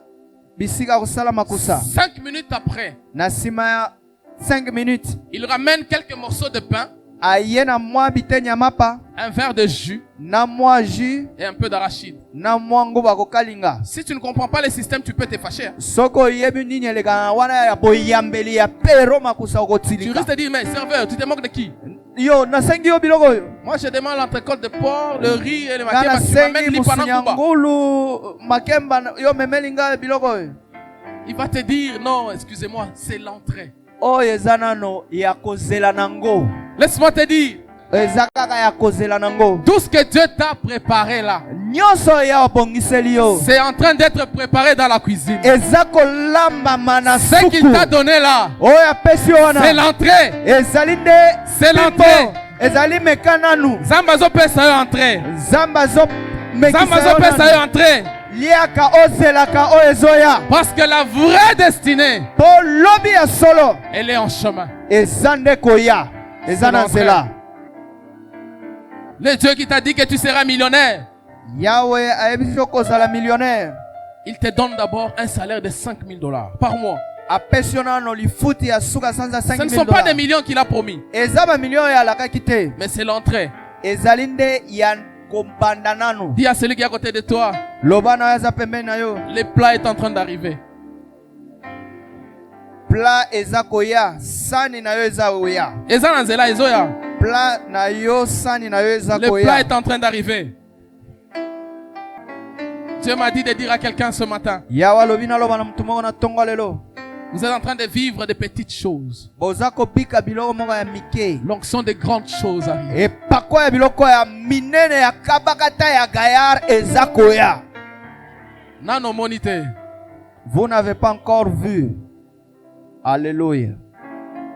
D: bisika kosala makusa.
C: 5 minutes après,
D: Na sima ya 5 minutes.
C: il ramène quelques morceaux de pain,
D: Aye na mwa biteni ya mapa.
C: un verre de jus
D: Na mwa jus.
C: et un peu d'arachide.
D: Na mwa nguba kokalinga.
C: Si tu ne comprends pas le système, tu peux te fâcher.
D: Soko yebi nini eleka na wana ya boyambeli ya Pero Makusa
C: Tu
D: okotilika.
C: risques de dire, mais serveur, tu te moques de qui?
D: Yo nasengi yo biloko oyo.
C: Moi, je demande l'entrecôte de porc, le riz et le
D: Nga
C: makemba. Tu m'amènes
D: nasengi
C: l'ipana
D: musuni ya
C: kuba.
D: ngulu makemba yo memelinga biloko oyo.
C: Il va te dire, non, excusez-moi, c'est l'entrée.
D: Oyo eza nano ya kozela nango.
C: Laisse-moi te dire,
D: Eza kaka ya kozela nango.
C: tout ce que Dieu t'a préparé là,
D: Nyonso ya obongiseli yo.
C: c'est en train d'être préparé dans la cuisine.
D: Eza kolambama na
C: Ce
D: suku.
C: qu'il t'a donné là,
D: Oyo apesi yo wana.
C: c'est l'entrée.
D: Ezali nde
C: C'est l'entrée.
D: ezali meka nanu.
C: Zambazo pesa yo entrée.
D: Zamba zo mekisa
C: Zambazo
D: yo
C: pesa
D: nanu.
C: yo entrée.
D: Liaka ozelaka oyo ezoya.
C: Parce que la vraie destinée,
D: Po lobi ya solo
C: elle est en chemin.
D: eza nde koya. Eza na
C: C'est
D: nzela.
C: Le Dieu qui t'a dit que tu seras millionnaire,
D: Yahweh ayebi so kozala millionnaire.
C: il te donne d'abord un salaire de 5 000 $ par mois.
D: Apesi yo nano lifuti ya suka sanza
C: Ce ne
D: 5
C: sont
D: 000
C: pas des
D: dollars.
C: millions qu'il a promis,
D: Eza ba million ya alakaki te.
C: mais c'est l'entrée.
D: Ezali nde ya kobanda nanu.
C: Dis à celui qui est à côté de toi,
D: Loba na yo eza pembeni na yo.
C: le plat est en train d'arriver.
D: Plat eza koya. Sani na yo eza oya.
C: Eza na nzela ezoya.
D: Plat na yo sani na yo eza
C: Le plat
D: koya.
C: est en train d'arriver. Dieu m'a dit de dire à quelqu'un ce matin,
D: Yawa lobi na loba na mutu moko na tongo lelo.
C: vous êtes en train de vivre des petites choses.
D: Boza kobika biloko moko ya mike.
C: L'onction de grandes choses arrive.
D: Epako ya biloko ya minene ya kabakata ya gayar eza koya.
C: Nano monité.
D: Vous n'avez pas encore vu. Alléluia.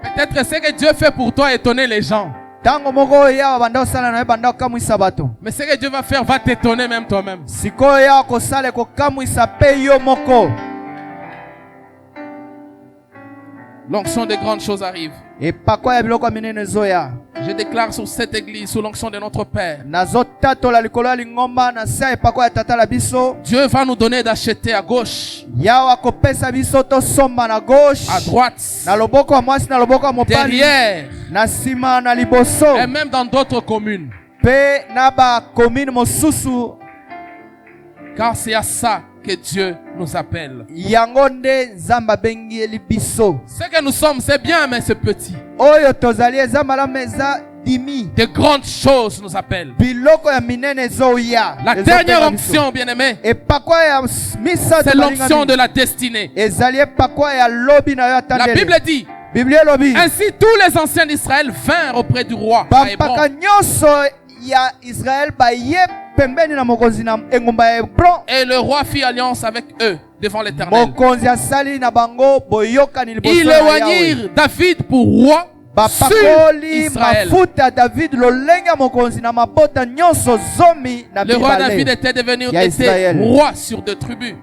C: Peut-être ce que Dieu fait pour toi étonner les gens.
D: Tango moko ya banda osala na yo banda okamwisa bato.
C: Mais ce que Dieu va faire va t'étonner même toi-même.
D: Sikoyo ya kosala kokamwisa pe yo moko.
C: L'onction de grandes choses arrive.
D: Epako ya biloko ya minene ezoya.
C: Je déclare sur cette église, sous l'onction de notre Père,
D: Nazotatola likolo ya lingomba na se epako ya tata la biso.
C: Dieu va nous donner d'acheter à gauche,
D: Yawa kopesa biso tosomba na gauche.
C: à droite,
D: Na loboko ya mwasi na loboko ya mobali.
C: derrière,
D: Na sima na liboso.
C: et même dans d'autres communes.
D: Pe na ba commune mosusu.
C: Car c'est à ça que Dieu nous appelle.
D: Yango nde Nzamba bengieli biso.
C: Ce que nous sommes, c'est bien, mais c'est petit.
D: Oyo tozali eza malamu eza dimi.
C: De grandes choses nous appellent.
D: Biloko ya minene ezoya.
C: La dernière onction, bien-aimé,
D: Epakwa ya misato
C: c'est
D: balingami.
C: l'onction de la destinée.
D: Ezali epakwa ya lobi na yo
C: La
D: atandele.
C: Bible dit,
D: Biblia lobi.
C: ainsi tous les anciens d'Israël vinrent auprès du roi à Hébron.
D: Bampaka nyonso ya Israël baye pembeni na mokonzi na engumba ya Hebron.
C: Et le roi fit alliance avec eux devant l'Éternel.
D: Mokonzi asali na bango boyokani liboso
C: Ils
D: na Yahweh.
C: éloignirent David pour roi sur
D: Bapakoli
C: Israël.
D: mafuta ya David lolenge ya mokonzi na mabota nyonso zomi na
C: Le roi David
D: bibale.
C: était devenu
D: Ya Israël.
C: roi sur 2 tribus.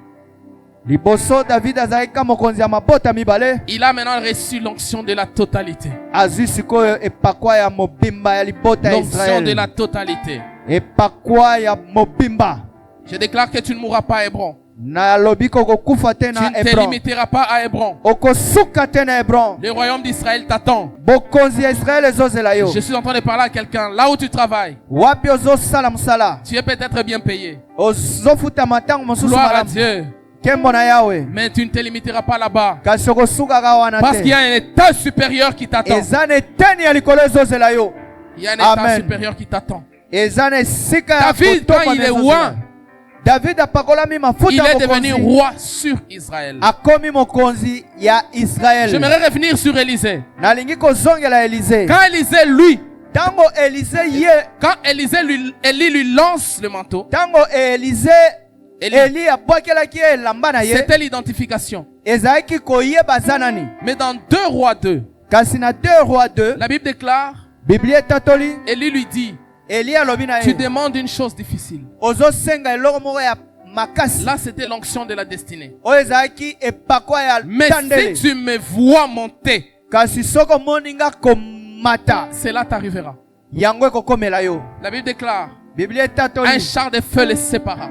D: liboso David azalika mokonzi ya mabota mibale.
C: Il a maintenant reçu l'onction de la totalité.
D: Azwi sikoyo epakwa ya mobimba ya libota ya
C: L'onction de
D: Israël.
C: la totalité.
D: Epakwa ya mobimba.
C: Je déclare que tu ne mourras pas à Hébron.
D: Na lobiko kokufa te
C: Tu
D: na
C: ne te
D: Hebron.
C: limiteras pas à Hébron.
D: Okosuka te na Hebron.
C: Le royaume d'Israël t'attend.
D: Bokonzi ya Israël ezozela yo.
C: Je suis en train de parler à quelqu'un. Là où tu travailles,
D: Wapi ozosala musala.
C: tu es peut-être bien payé.
D: Ozofuta matango mosusu
C: Gloire à
D: malamu.
C: Dieu.
D: Kembo na Yahweh.
C: Mais tu ne te limiteras pas là-bas.
D: Kasi okosukaka wana
C: Parce qu'il y
D: te.
C: a un état supérieur qui t'attend.
D: Eza na eteni ya likolo ezozela yo.
C: Il y a un état
D: Amen.
C: supérieur qui t'attend.
D: Eza na esika ya
C: David,
D: kotoka
C: quand il
D: na
C: est
D: ezozela.
C: roi,
D: David apakolami
C: il
D: mafuta
C: est
D: ya
C: devenu
D: mokonzi.
C: roi sur Israël.
D: Akomi mokonzi ya Israël.
C: J'aimerais revenir sur Élisée.
D: Nalingi kozongela Élisée.
C: Quand Élisée, lui,
D: Tango Élisée ye.
C: quand Élie lui lance le manteau,
D: Tango Élisée.
C: Élie,
D: Eli abwakelaki ye elamba na ye.
C: c'était l'identification.
D: Ezalaki koyeba aza nani.
C: Mais dans 2 Rois 2,
D: Kasi na 2 Rois 2.
C: la Bible déclare,
D: Biblia etatoli.
C: Élie lui dit,
D: Eli alobi na
C: tu
D: ye.
C: demandes une chose difficile.
D: Ozosenga eloko moko ya makasi.
C: Là, c'était l'onction de la destinée.
D: Oyo ezalaki epakwa ya
C: Mais
D: tandele.
C: si tu me vois monter,
D: Kasi soko moninga komata.
C: cela t'arrivera.
D: Yango ekokomela yo.
C: La Bible déclare,
D: Biblia
C: un
D: etatoli.
C: char de feu les sépara.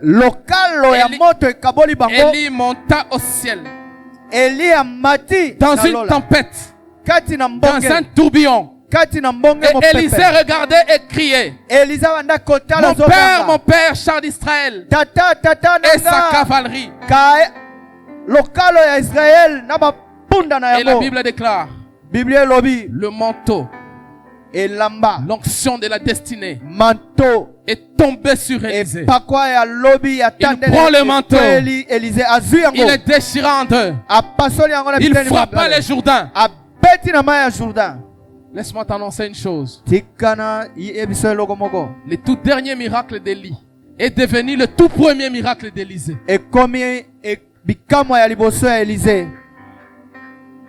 D: Lokalo ya
C: Eli-
D: moto ekaboli bango.
C: Élie monta au ciel
D: Eli amati
C: dans
D: na
C: une
D: lola.
C: tempête,
D: Kati na
C: dans
D: mbonge.
C: un tourbillon.
D: Kati na mbonge
C: Et Élisée
D: mopepe.
C: regardait et criait,
D: Elisa banda kotala
C: mon
D: zobanga.
C: père, char d'Israël
D: Tata
C: et sa
D: nanga.
C: cavalerie.
D: Ka lokalo ya Israël na bapunda na
C: Et la
D: yango.
C: Bible déclare,
D: Biblia elobi
C: le manteau,
D: elamba
C: l'onction de la destinée
D: manteau
C: est tombé sur Élisée.
D: epakwa ya lobi ya tandele.
C: prend le manteau.
D: Élisée azwi yango.
C: Il le déchira en 2.
D: Apasoli yango na
C: Il
D: biteni
C: frappa
D: mabale.
C: les Jourdains.
D: Abeti na mai ya Jourdain.
C: Laisse-moi t'annoncer une chose.
D: Tikana yebiso eloko moko.
C: Le tout dernier miracle d'Élie est devenu le tout premier miracle d'Élisée.
D: Ekomi bikamwa ya liboso ya Élisée.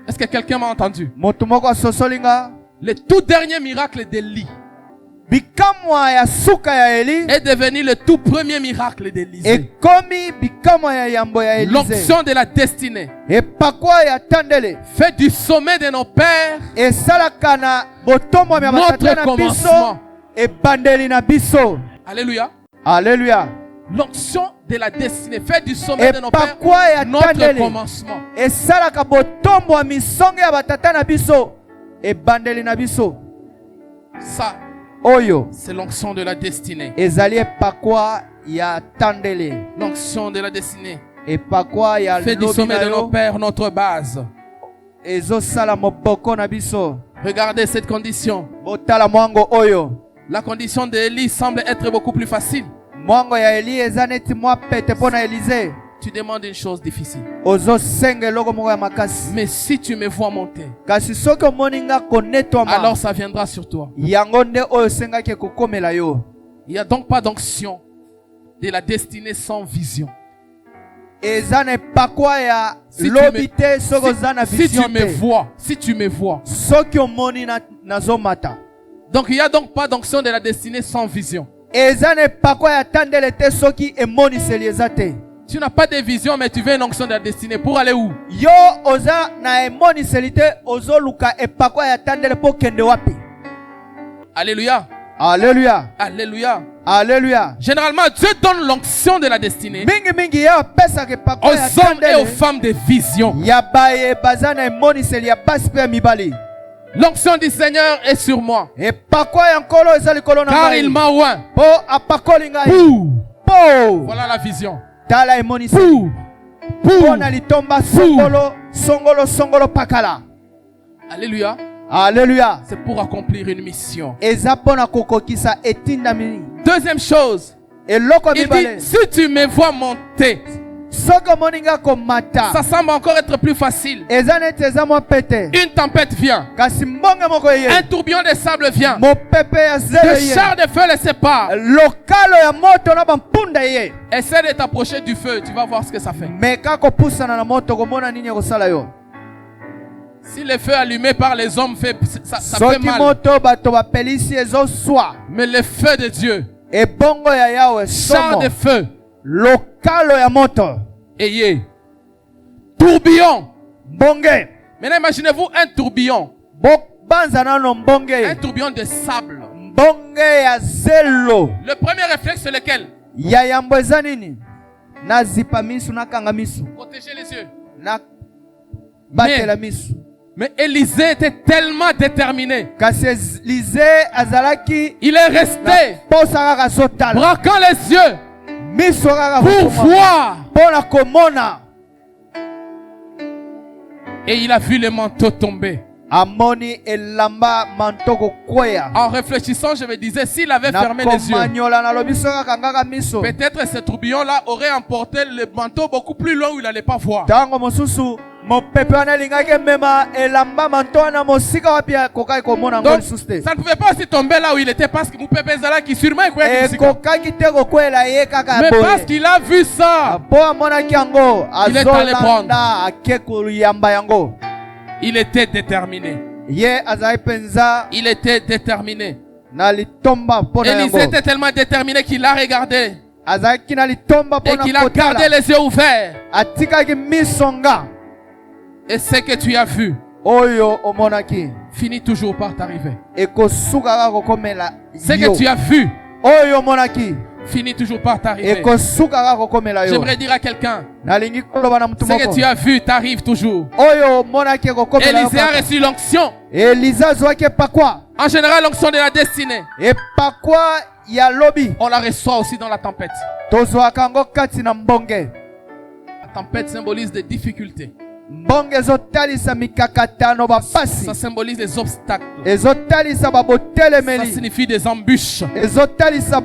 C: Est-ce que quelqu'un m'a entendu?
D: Moto moko asosolinga.
C: Le tout dernier miracle d'Élie
D: Bikamwa ya suka ya Eli.
C: est devenu le tout premier miracle d'Élisée.
D: Ekomi bikamwa ya yambo ya Élisée.
C: L'onction de la destinée
D: Epakwa ya tandele.
C: fait du sommet de nos pères
D: Esalaka na botomo ya
C: notre
D: batata na biso.
C: commencement.
D: Ebandeli na biso.
C: Alléluia.
D: Alléluia.
C: L'onction de la destinée fait du sommet de nos pères
D: Epakwa ya
C: notre
D: tandele.
C: commencement.
D: Esalaka botombo ya misonge ya batata na biso. Ebandeli na biso.
C: Ça,
D: Oyo.
C: c'est l'onction de la destinée.
D: Ezali epakwa ya tandele.
C: L'onction de la destinée
D: Epakwa ya
C: fait du
D: lobi
C: sommet
D: na
C: de nos
D: yo.
C: pères notre base.
D: Ezosala moboko na biso.
C: Regardez cette condition.
D: Botala mwango oyo.
C: La condition d'Élie semble être beaucoup plus facile.
D: Mwango ya Eli eza neti mwa pete pona Élisée.
C: Tu demandes une chose difficile.
D: Ozosenga eloko moko ya makasi.
C: Mais si tu me vois monter,
D: Kasi soki omoni nga konetwama.
C: alors ça viendra sur toi.
D: Yango nde oyo osengaki ekokomela yo.
C: Il n'y a donc pas d'onction de la destinée sans vision.
D: Eza na epakwa ya
C: Si tu
D: lobi
C: me-
D: te soki oza na
C: Si
D: vision
C: tu me
D: te.
C: vois, si tu me vois.
D: Soki omoni nazomata.
C: Donc il n'y a donc pas d'onction de la destinée sans vision.
D: Eza na epakwa ya tandele te soki emoniseli eza te.
C: Tu n'as pas de vision, mais tu veux une onction de la destinée. Pour aller où?
D: Yo oza na emoniseli te ozoluka epakwa ya tandele po kende wapi.
C: Alléluia.
D: Alléluia.
C: Alléluia.
D: Alléluia.
C: Généralement, Dieu donne l'onction de la destinée
D: Mingi mingi ye apesaka epakwa
C: aux
D: ya
C: hommes et aux
D: tandele.
C: femmes de vision.
D: Ya baye baza na emoniseli ya basi mpe ya mibali.
C: L'onction du Seigneur est sur moi,
D: Epakwa ya nkolo eza likolo na
C: car
D: ngai.
C: il m'a oint.
D: Po apakoli ngai.
C: Pou.
D: Po.
C: Voilà la vision.
D: Tala emoniseli.
C: Pou. Pou.
D: Pona litomba songolo songolo songolo pakala.
C: Alléluia.
D: Alléluia.
C: C'est pour accomplir une mission.
D: Eza pona kokokisa etindami.
C: Deuxième chose,
D: Eloko
C: il
D: mibale.
C: dit, si tu me vois monter,
D: Soko moninga komata.
C: ça semble encore être plus facile.
D: Eza neti eza mwa pete.
C: Une tempête vient,
D: Kasi mbonge moko
C: un
D: ye.
C: tourbillon de sable vient,
D: Mopepe ya
C: le
D: zele ye.
C: char de feu les sépare.
D: Lokalo ya moto na bampunda ye.
C: Essaie de t'approcher du feu, tu vas voir ce que ça fait.
D: Meka kopusana na moto komona nini ekosala yo.
C: Si le feu allumé par les hommes fait, ça fait
D: Soki
C: mal.
D: moto bato bapelisi ezoswa.
C: Mais le feu de Dieu,
D: Ebongo ya Yahweh
C: char
D: somo.
C: de feu,
D: Lokalo ya moto.
C: Ayez. Tourbillon.
D: mbonge
C: Maintenant, imaginez-vous un tourbillon.
D: bobanza nano
C: Un
D: mbonge
C: tourbillon de sable.
D: mbonge ya zelo
C: Le premier réflexe, c'est lequel?
D: ya yambo eza nini nazipa misu nakanga misu
C: Protéger les yeux.
D: na batela misu
C: Mais Élisée était tellement déterminé.
D: kasi Elize azalaki
C: Il est resté
D: posa kaka azotala
C: braquant les yeux
D: miso kaka
C: pour voir.
D: mpona komona
C: Et il a vu le manteau tomber.
D: amoni elamba manto kokwea
C: En réfléchissant, je me disais, s'il avait fermé les yeux,
D: nakomanyola nalobi soki akangaka miso
C: peut-être ce tourbillon-là aurait emporté le manteau beaucoup plus loin où il n'allait pas voir.
D: ntango mosusu mopepe wana elingaki emema elamba manto wana mosika wapi akokaki komona yango
C: Donc,
D: lisusu te
C: ça ne pouvait pas aussi tomber là où il était parce que Moupépé Zala qui sûrement il croyait que
D: ekokaki te kokwela ye kaka
C: mais parce
D: boye
C: qu'il a vu ça,
D: mpo amonaki yango
C: Il est allé
D: azolanda ake koyamba yango
C: il était déterminé.
D: ye azalaki mpenza
C: Il était déterminé.
D: na litomba mpo na
C: Élisée
D: yango
C: était tellement déterminé qu'il a regardé
D: azalaki na litomba
C: et
D: mpo
C: qu'il
D: na
C: a gardé
D: kotala
C: les yeux ouverts.
D: atikaki misonga
C: Et ce que tu as vu
D: oyo omonaki
C: finit toujours par t'arriver.
D: ekosuka kaka kokomela
C: Ce que
D: yo
C: tu as vu
D: oyo omonaki
C: finit toujours par t'arriver.
D: ekosuka kaka kokomela yo
C: J'aimerais dire à quelqu'un,
D: nalingi koloba na mutu
C: ce que
D: moko
C: tu as vu t'arrive toujours.
D: oyo omonaki ekokomela yo
C: Élisée a
D: kaka.
C: reçu l'onction.
D: Eliza azwaki epakwa
C: En général, l'onction de la destinée.
D: epakwa ya lobi
C: On la reçoit aussi dans la tempête.
D: tozwaka yango kati na mbonge
C: La tempête symbolise des difficultés.
D: mbonge ezotalisa mikakatano bapasi
C: Ça symbolise les obstacles.
D: ezotalisa
C: Ça
D: babotelemeli
C: signifie des embûches.
D: ezotalisa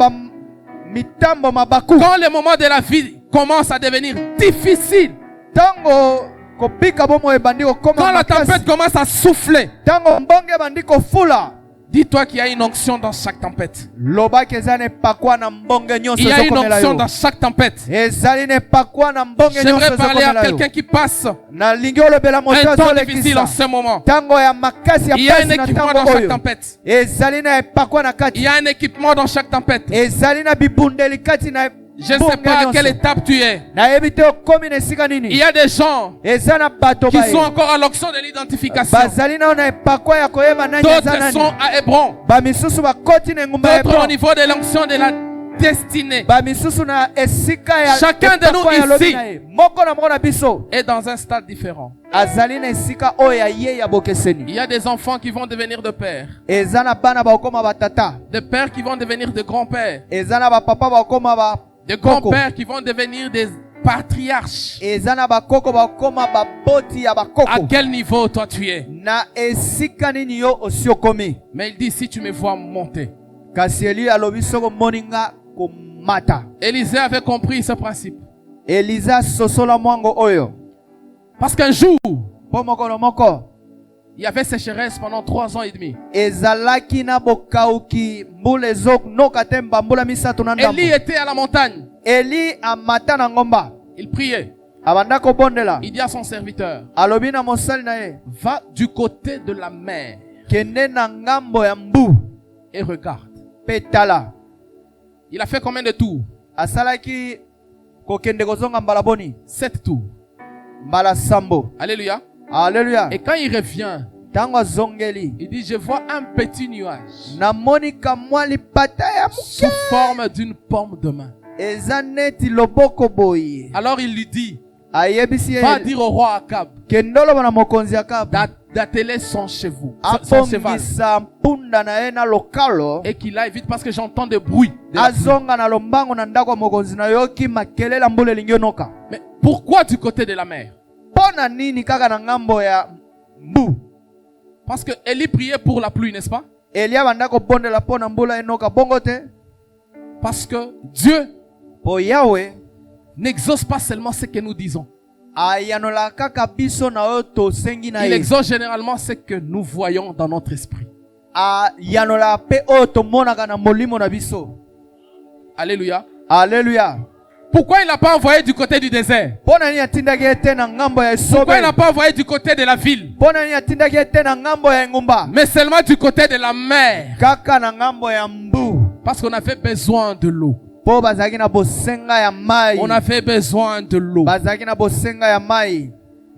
D: mitambo mabaku
C: Quand le moment de la vie commence à devenir difficile,
D: ntango kobika bomo ebandi
C: quand
D: kokoma
C: la tempête
D: makasi
C: commence à souffler,
D: ntango mbonge ebandi kofula
C: dis-toi qu'il y a une onction dans chaque tempête.
D: lobaki eza na epakwa na mbonge nyonso
C: Il y a une
D: ezokomela
C: onction
D: yo
C: dans chaque tempête.
D: ezali na epakwa na mbonge nyonso
C: J'aimerais parler à
D: ezokomela yo
C: quelqu'un qui passe
D: nalingi olobela moto
C: un temps difficile en
D: azolekisa
C: ce moment.
D: ntango ya makasi ya
C: Il y a un
D: pasi na
C: équipement
D: ntango
C: dans chaque
D: oyo
C: tempête.
D: ezali na epakwa na
C: Il
D: kati
C: y a un équipement dans chaque tempête.
D: ezali na bibundeli kati na
C: Je ne sais pas à quelle étape tu es.
D: nayebi te okomi na esika
C: Il y
D: nini
C: a des gens
D: eza na bato
C: qui
D: baye
C: sont encore à l'onction de l'identification.
D: bazali nao na epakwa ya koyeba nani eza
C: D'autres
D: nani
C: sont à Hébron.
D: bamisusu bakoti na engumba ya
C: D'autres au
D: Hebron.
C: niveau de l'onction de la destinée.
D: bamisusu na esika ya
C: Chacun de nous
D: epakwa ya lobi
C: ici
D: na ye moko na moko na biso
C: est dans un stade différent.
D: azali na esika oyo ya ye ya
C: Il
D: bokeseni
C: y a des enfants qui vont devenir de pères.
D: eza na bana bakokoma batata
C: Des pères qui vont devenir de grands-pères.
D: eza na bapapa bakokoma
C: Des
D: bakoko
C: grands-pères qui vont devenir des patriarches.
D: eza na bakoko bakokoma baboti ya
C: À
D: bakoko
C: quel niveau toi tu es?
D: na esika nini yo osi okomi
C: Mais il dit, si tu me vois monter.
D: kasi eli alobi soko omoni nga komata
C: Élisée avait compris ce principe.
D: eliza sosola mwango oyo
C: Parce qu'un jour,
D: mpo mokolo moko
C: il y avait sécheresse pendant 3 ans et demi.
D: ezalaki na bokauki mbula ezonoka te mbambula misato na ndambo
C: Élie était à la montagne.
D: eli amata na ngomba
C: Il priait.
D: abanda kobondela
C: Il dit à son serviteur,
D: alobi na mosali na ye
C: va du côté de la mer
D: kende na ngambo ya mbu
C: et regarde.
D: mpe tala
C: Il a fait combien de tours?
D: asalaki kokende kozonga mbala boni
C: 7 tours.
D: mbala sambo
C: Alléluia.
D: aleluya
C: Et quand il revient,
D: ntango azongeli
C: il dit, je vois un petit nuage
D: namoni kamwa lipata ya
C: sous forme d'une paume de main.
D: eza neti loboko boye
C: Alors il lui dit,
D: ayebisi ye
C: va dire au roi Akab
D: kende oloba na mokonzi akabu
C: d'atteler son cheval
D: abongisa mpunda na ye na lokalo
C: et qu'il aille vite parce que j'entends des bruits. de la pluie.
D: azonga na lombango na ndako ya mokonzi nayoki makelele ya mbula elingi onoka
C: Mais pourquoi du côté de la mer?
D: mpo na nini kaka na ngambo ya mbu
C: Parce que Élie priait pour la pluie, n'est-ce pas?
D: elia banda kobondela mpo na mbula enoka bongo te
C: Parce que Dieu
D: mpo yawe
C: n'exauce pas seulement ce que nous disons.
D: ayanola kaka biso na oyo tosengi na
C: Il
D: ye
C: exauce généralement ce que nous voyons dans notre esprit.
D: ayanola mpe oyo tomonaka na molimo na biso
C: Alléluia.
D: aleluya
C: Pourquoi il n'a pas envoyé du côté du désert?
D: mpo na nini atindaki ye te na ngambo ya
C: Pourquoi
D: esobe
C: il n'a pas envoyé du côté de la ville?
D: mpo na nini atindaki ye te na ngambo ya engumba
C: Mais seulement du côté de la mer.
D: kaka na ngambo ya mbu
C: Parce qu'on avait besoin de l'eau.
D: po bazalaki na bosenga ya mai.
C: On avait besoin de l'eau.
D: Bazalaki na bosenga ya mai.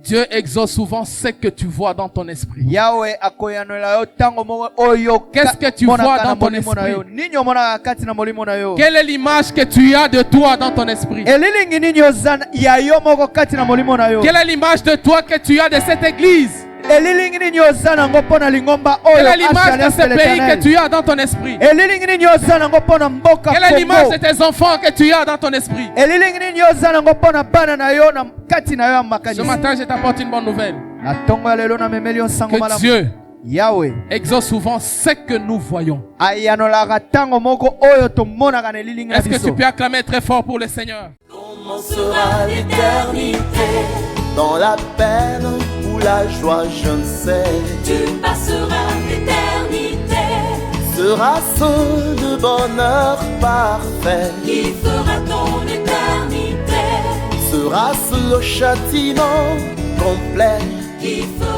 C: Dieu exauce souvent ce que tu vois dans ton esprit.
D: Yahweh akoyanola yo tango moko oyo.
C: Qu'est-ce que tu vois dans ton esprit?
D: Nini omona kati na molimo na yo?
C: Quelle est l'image que tu as de toi dans ton esprit?
D: Elilingi nini ozana ya yo moko kati na molimo na yo?
C: Quelle est l'image de toi que tu as de cette église?
D: Elilingi nini ozana ngo pona lingomba oyo?
C: Quelle est l'image de ce pays que tu as dans ton esprit?
D: Elilingi nini ozana ngo pona mboka?
C: Quelle est l'image de tes enfants que tu as dans ton esprit?
D: Elilingi nini ozana ngo pona bana na yo na kati na yo ya makanisi?
C: Ce matin, je t'apporte une bonne nouvelle.
D: Na tongo ya lelo na memeli yo sango
C: Que
D: malamu.
C: Dieu
D: Yahweh
C: exauce souvent ce que nous voyons.
D: ayanolaka tango moko oyo tomonaka na elilingi na
C: Est-ce que
D: biso.
C: tu peux acclamer très fort pour le Seigneur?
A: Comment sera l'éternité? Dans la peine ou la joie, je ne sais.
B: Tu passeras l'éternité.
A: Sera-ce le bonheur parfait?
B: Qui fera ton éternité?
A: Sera-ce le châtiment complet?
B: Qui fera